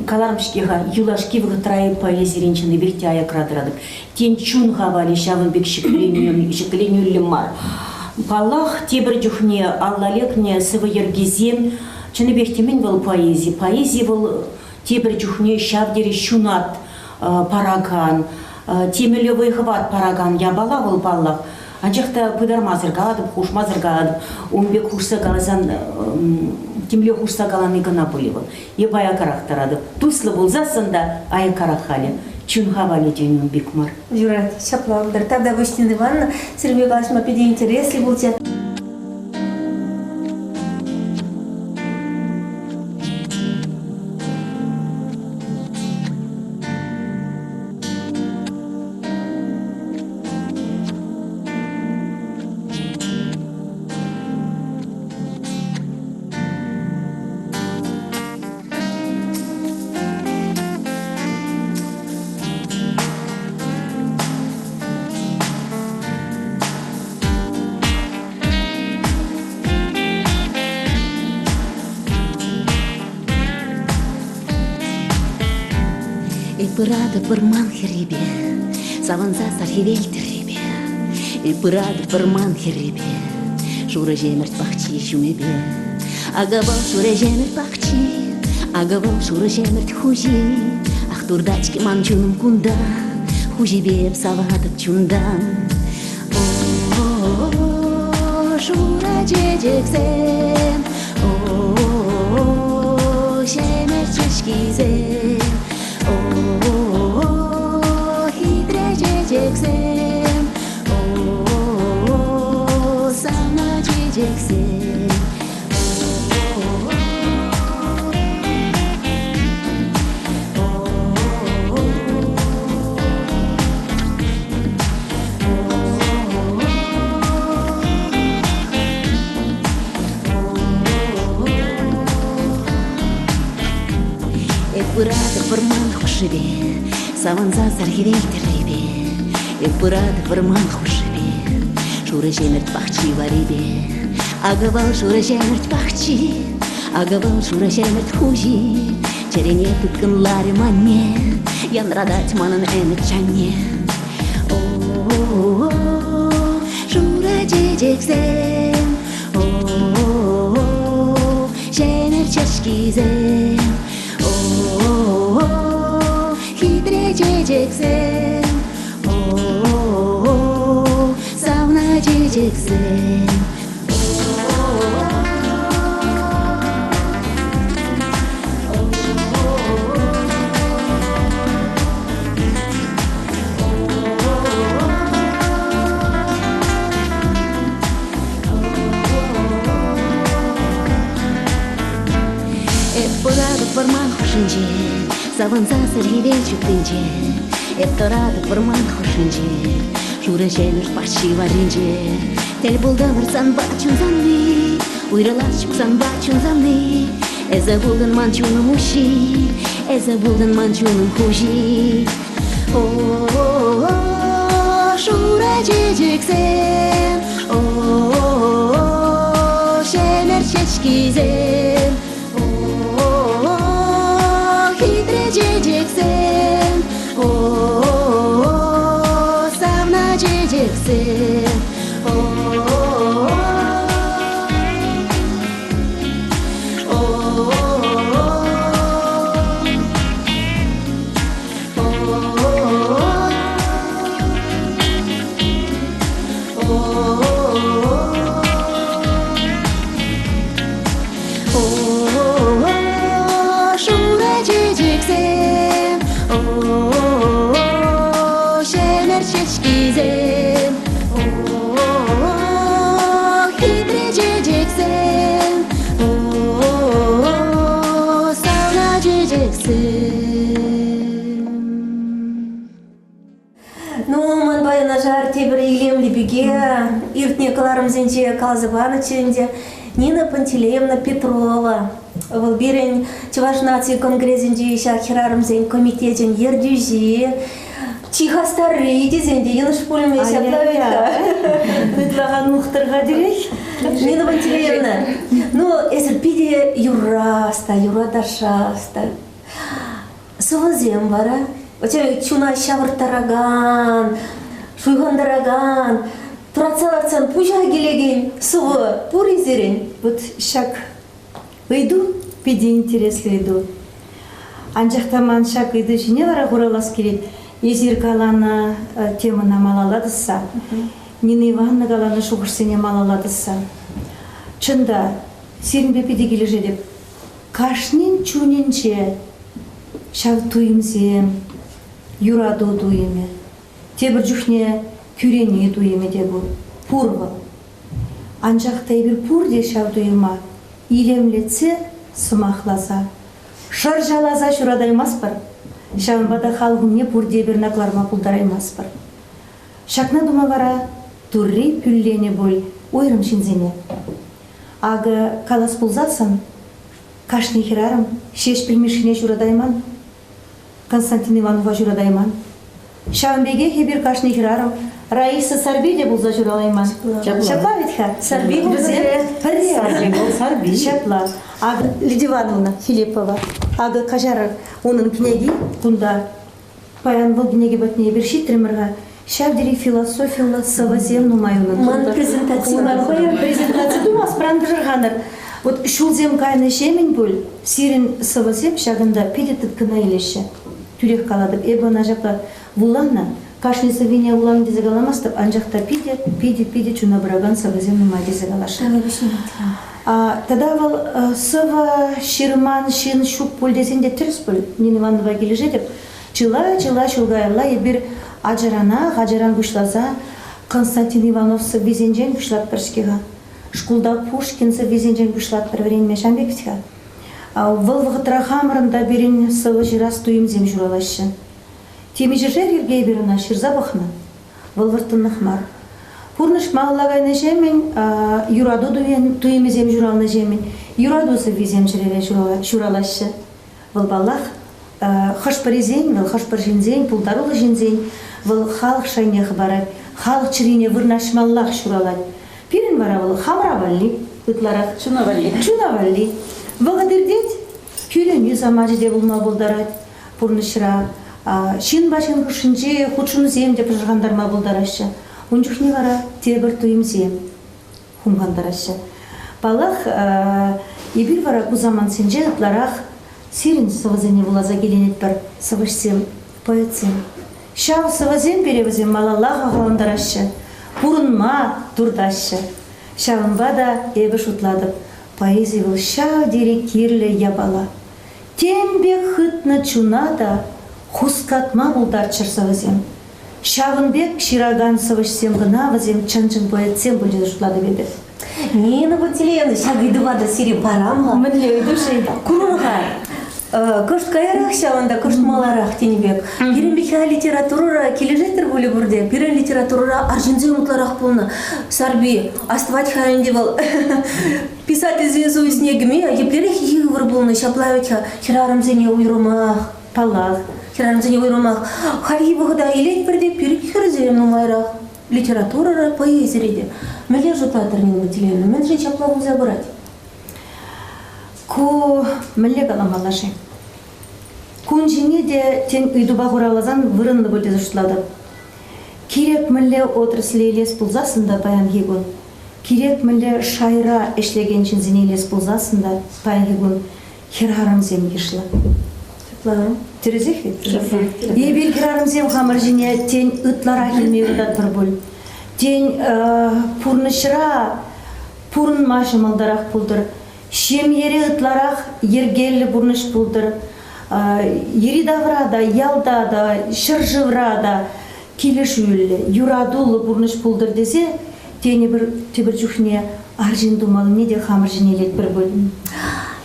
Калармшкига юлашки вгытрай поэзия ренчины биртяя крадрадып. Тен чун хавали шавынбек шекленю лимар. Палах тебір жүхне аллалекне сывы ергезем. Чыны бехтемен был поэзия. Поэзия был тебір жүхне шавдері шунат параган. Темелі выхват параган. Я бала был паллах. Анчахта пыдармазыр галадып, хушмазыр галадып. Умбек хушса галазан темле хушса галаны гына болевал. Ебай акарахтарадып. Туслы был засында ай карахали. Чунхавали день умбекмар. Журат, шаплавдар. Тогда вышнин Ивановна, Сергей Галашма, педи интерес, если был тебя. Эпырады бұрман херебе, саванса сархевел теребе. Эпырады бұрман херебе, шура жемірт бақчи жумебе. Агавал шура жемірт бақчи, агавал шура жемірт хужи. Ақтурдачки манчуным кунда, хужи беп савадып чундан. О, шура жежексен, о, жемірт чешкизен. Хитре жежексен, сана жежексен. Эпырады бұрман хушыбе, саванса сархевел теребе. Эпырады бұрман хушыбе, шура жемірт бақчи варебе. Агавал шура жемірт бақчи, агавал шура жемірт хужи. Черене тұткын лари манне, янрадать манын әміт чанне. О, шура жежексен, о, жемірт чешкизен. Хитре жежексен, о, сауна жежексен. Эпырады бұрман хушинже, саванса сархевел чуктинже. Эпырады бұрман хушинже, шура жемірт бақчи варинже. Тел булдавырсан бачунзанны, уйралас чуксан бачунзанны. Эзе булдын манчуным уши, эзе булдын манчуным хужи. О, шура жежексен, о, жемірт чешкизен. Жежексен, о, савна жежексен, шура жежексен, о, жемір чешкизен. О, хитре жежексен, о, сауна жежексен. Ну, ман баяна жар тебір илемлі биге, иртне каларым зенже Калзыбаны ченде, Нина Пантелеевна Петрова. Вол бирен Чуваш нации конгрессинде ища херарым зен комитетен ердюзи. Тихо старый дизенде, елыш пулеме ища плавика. Нытлаган мухтырға дирек. Нина Пантелеевна. Ну, эсір пиде юраста, юрадаршаста. Сывызем бара. Очевидно, чуна шавыртараган, шуйгандараган. Турацаларцан пужа келеген сывы пуризерен. Вот шак выйду, пиде интересно иду. Анжақтаман шак иду жіне вара құралас келет. Езір каланы темына малаладыса. Нина Ивановна каланы шуғырсене малаладыса. Чында, серінбе пиде кележе деп. Кашнин чунинче шав туйымзем, юраду туйыме. Тебір жүхне күрені туйыме дебу. Пурвы. Анжақта ебір пур де шав туйыма. Илемлетсе сымақласа. Шар жалаза шурадаймас бар. Шавынбада халғымне пур де бір накларма пулдараймас бар. Шакна дума вара турри пүллене бол. Ойрым шинзене. Ағы калас пулзатсан, кашны херарым, шеш пілмешіне журадайман, Константин Иванова журадайман. Шавынбеге хебір кашны херарым, Раиса Сарбиде бұлза журалайман. Шапла ветха? Сарби бұлзе? Сарби бұл, Сарби. Шапла. Ағы Лидия Ивановна Филиппова, ағы кажары оның кнеги, күнда Паян бұл дүниеге батне бір шитримірға шавдери философияла савазем нумайынын. Ман презентация бар ғой. Презентация думас, пранды жырғандар. Вот шулзем кайны шемен бұл, сирин савазем шағында педетіп кіна елеші. Түрек қаладып, эбана жақта вуланна, кашни савиния улан дезегаламастып, анжақта пиде чуна браган савазем нумай дезегалашы. Тада вал сава ширман шин шук пул десенде түрс бұл, Нина Ивановна кележе деп, чыла шулгайла ебір ғажаран күшлаза, Константин Ивановсы везенжен күшлат біршкеға, шкулда Пушкинсы везенжен күшлат бір врен мешанбековтіға. Выл вғытра хамырында берін сылы жирас туйымзем журалашы. Темі жыр ерге беріна шырза бұқны, выл выртынық мар. Пурныш мағылағайны жемен, юраду туйымзем журалны жемен, юрадусы везем жыреве журалашы. Выл балақ, хышпыр езен, выл хышпыр жинзен, пулдарулы жинзен, выл халық шайнеғы барай, халық чирине вырнашмаллақ журалай. Пирин бара выл хамравалли, ұтларақ чунавалли. Вағадырдет, күлін юз амажыде бұлма болдарад, пұрнышыра, шин башын күшінже худшыны зем деп жырғандарма болдарашы. Унчухне вара тебір туйым зем, хумғандарашы. Балақ, ебір вара кузаман сенже ұтларақ, сирин савазене вулаза келенет бір савышсем, поэтсем. Шау савазем перевізем малаллаға ғаландарашы, пұрынма турдашы. Шауынба да ебі шутладып, поэзия был шау дере кирле ябала. Тембек хытны чунада, хускатма булдар чырсавызем. Шавынбек шираган савышсем гына вазем чанчын поэтсем будет шутлады беді. Нина Батилена, шагыды вада сири парамға. Мінле өйдуші. Курынға. Кышт кайрах шаванда, кышт маларах тенебек. Пирен беха литература кележетер боле бурде. Пирен литература аржинзе умутларах полна. Сарби, аствать хайынде был. Писатель зезу снегме, еплерих йывыр болны, шаплавича, хирарымзене уйрумах, палах, хирарымзене уйрумах. Хайи бұғыда елет бірде пирик хирзем нумайрах. Литература, поэзия. Мәле жұтатыр Нина Батилена, мен же шаплаву забырать. Ку мүлі қаламалашы. Күн жіне де тен үйді бағыралазан вырынды бөлді жұтлады. Керек мүлі отраслы елес бұлзасында баян егін. Керек мүлі шайра ешлеген жінзіне елес бұлзасында баян егін. Херарым зем ешілі. Терезек вет? Ебел херарым зем қамыр жіне тен ұтлара келмей ұдат бір бұл. Тен пұрнышыра, пұрын машы малдарақ бұлдыр. Шем ере ұтларақ ергелі бұрныш бұлдыр. Ері даврада, ялдада, шыржыврада, келеш үйлі, юрадулы бұрныш бұлдыр десе, тені бір тебір жүхне аржин думалы неде қамыр жинелет бір бөлін.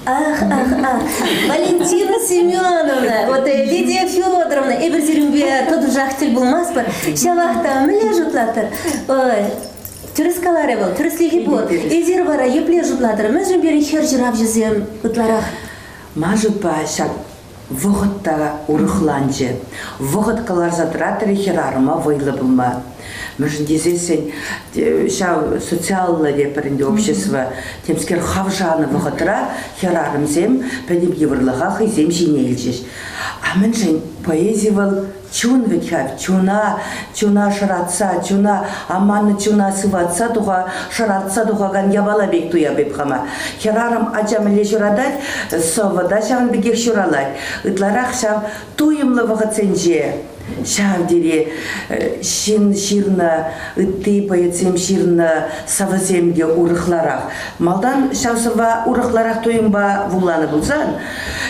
Валентина Семеновна, вот Лидия Федоровна, эбір зерімбе тоды жақтыл болмас бар. Шавақта мүле жұтлатыр. Түріскалары был, түріслігі бол. Эзер бара епле жұтлатыр. Мүзін бері хер жырап жызем ұтларақ. Мажыт ба шак вғыттаға ұрықланжы. Вғыт қалар затыратыры херарыма вайлы бұлма. Мүжін дезесен, шау социаллы депірінде общество, темскер хавжаны вғытыра херарымзем, пәдем еврлыға хызем жинелжеш. А мүжін поэзия был чун ветхав, чуна шыратса, чуна аманы чуна сыватса туға, шыратса туғаган ябала бек туя беп хама. Херарым ачамыле жырадать, совада шағын бекек жыралать. Ытларақ шав туйымлы вғытсенже. Шав дере шин ширна, ытты поэтсем ширна савыземге урықларақ. Малдан шав сава урықларақ туйымба вуланы бұлзан.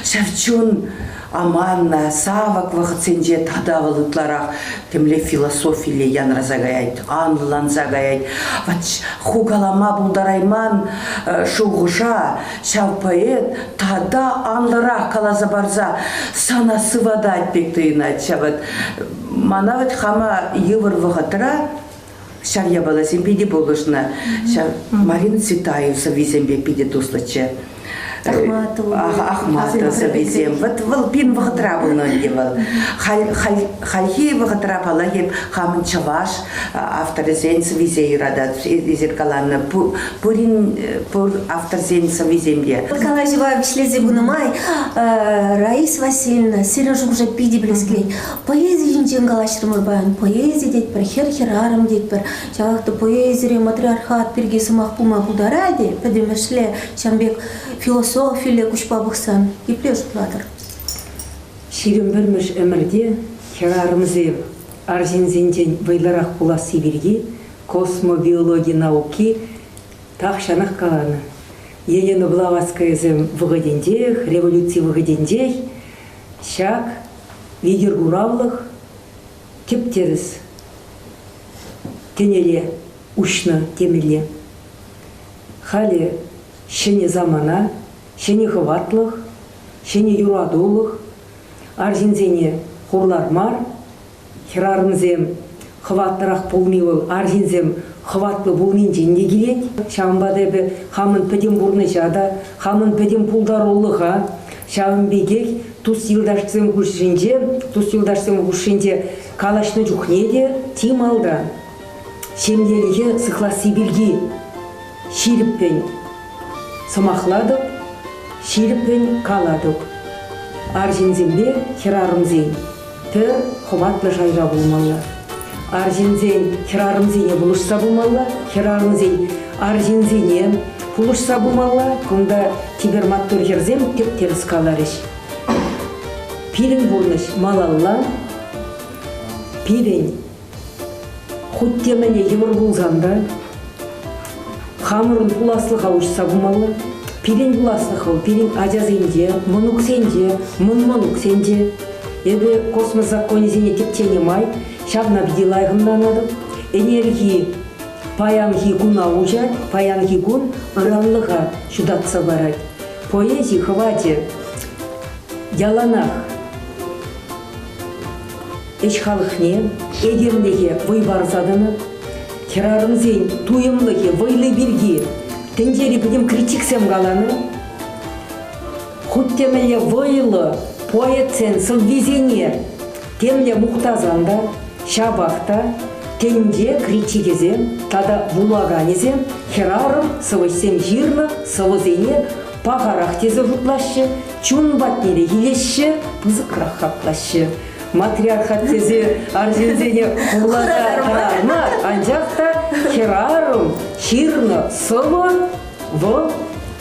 Шав чун аманна, савак вағытсенже тадавылытларақ, темле философиле ян разагаяйд, анлан загаяйд. Вач хугалама бұлдарайман шуғыша, шав поэт, тада анлырақ қалаза барза, сана сывадать бектейна чават. Манават хама евр вағытыра, шав ябаласен пиде болышна, шав Марина Цветаевса визембе пиде туслача. Ахматова бизем. Вот валпин вахтра булно дивал. Хальхи вахтра палаги хамын чаваш авторизен свизей рада изеркаланна. Пурин пур авторизен свиземде. Калажева вишлезе гунамай Раис Васильевна Сережа уже пиди близкей. Поэзия жинчен галаштырмай баян. Поэзия дейт бір хер-херарым дейт бір. Жағақты поэзия матриархат пергесі мақпума будараде. Пәдемешле Шамбек философияле күшпа бұқсан. Епле жұтладыр. Ширим бірміш өмірде херарымызы аржинзенден вайларақ бұла сибирге космобиология науки тақшанақ қаланы. Елена Блаватская выгодендех, революции выгодендех, шак, лидер гуравлых, тептерес, тенеле, ушна темеле. Хали шене замана, шене хватлых, шене юрадулых, аржинзене хурлармар, херарымзем хваттырақ полмивыл, аржинзем хватлы булнинжен не келет. Шамбадебе хамын Петербургны жада, хамын Петербургдарулыға, шамбегек тус йылдашсым гушинже калашны жухнеде тим алда. Шемделіге сықласы білге ширіппен сымақладық, ширіппен каладық. Аржинзембе херарымзен төр хватлы жайра болмалы. Аржинзен херарымзене бұлышса болмалы, херарымзен аржинзене бұлышса болмалы, күнда тиберматтор херзем теп теріс каларыш. Пирен болныш малалла, пирен хуттеміне емір болзанда, хамырын пуласлыға ұшса болмалы, пирен пуласлыға, пирен ажазенде, мұнуксенде, мұнмұнуксенде, ебе космос законезене тептене май, шавна бдилайғымданадым, энергии паянги гуна ужат, паянги гун ыранлыға шудатса барад. Поэзии хвате яланах эшхалықне, эдемдеге вайбарзадыны, херарымзен туйымлыге вайлы бірге, тендері бідім критиксем қаланы, хуттемеле вайлы поэтсен сылвезене, темле мұқтазанда, шабақта, тенде критикезем, тада булаганезем, херарым сывысем жирны, сывызене, пағарақ тезі жұтлашы, чун батнере елеші, пызықрақ қаплашы. Матриархат тезі аржинзене бұлага қарармар, анжақта херарым, ширны, сывы,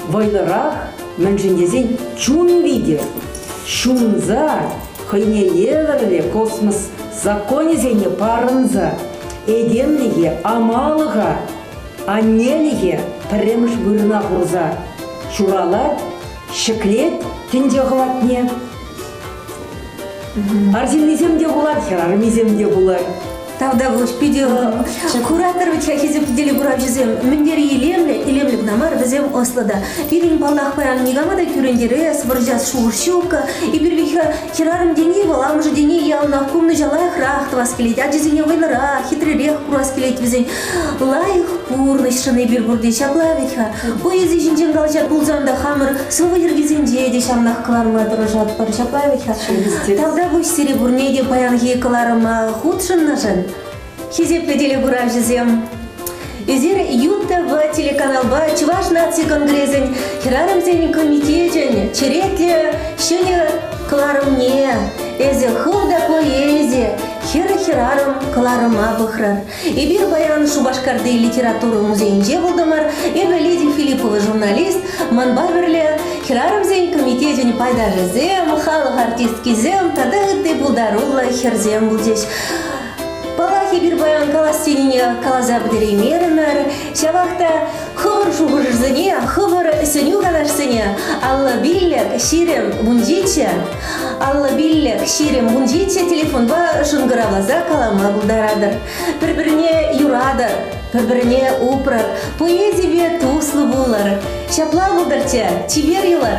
вайлырақ, мәнжіндезен чун виде, шунза, хайне еверле космос законезене парынза, эдемлеге амалыға, аннелеге піреміш бұрына құрза. Шуралат, шіклет, тінде ғылатне. Арзинлеземде бұлар, херарымеземде бұлар. Тавда бұш пиде куратор вичахизем пиделі бұрап жезем. Міндері елемлі бұнамар візем Ослода. Пирин баллах баян негамада күрендері сваржас шуғыршука. И бірвиха херарым дени бол, амжы дени ялнақ кумны жалайық рахты васкелет. Аджезене вайлыра, хитрырех кураскелет візен. Лайық пурны шыны бір бұрды шаплавиха. Поэзия жинжен қалжат бұлзанда хамыр сывы ергезенде де шамнақ қыларма дұрыжат бар шаплавиха. Тавда бұш сері бұрнеде баянғы қыларыма худшын нажын. Хизепле деле бурав жезем. Изер ЮТВ телеканалба Чуваш нации конгрессен херарымзен комитетен черетле шене кларымне. Эзе хылда поэзия херарым кларыма бахрар. И бир баян Шубашкарды литературы музейнже болдымар. Эбе Лидия Филиппова журналист манбаберле херарымзен комитетен пайда жезем, халық артистки зем, тады ты булдарулла херзем булдеш. Палахи bir баян каластинине калаза бдеремернер, шавахта хывыр шугыржзыне, хывыр сөню ганашсыне, алла биллек ширем бунжиче, телефонба шунгыравлаза калама булдарадыр. Бір-біріне юрадыр, бір-біріне упрат, поэзия туслы булар, шапла булдырча, чибер юлар.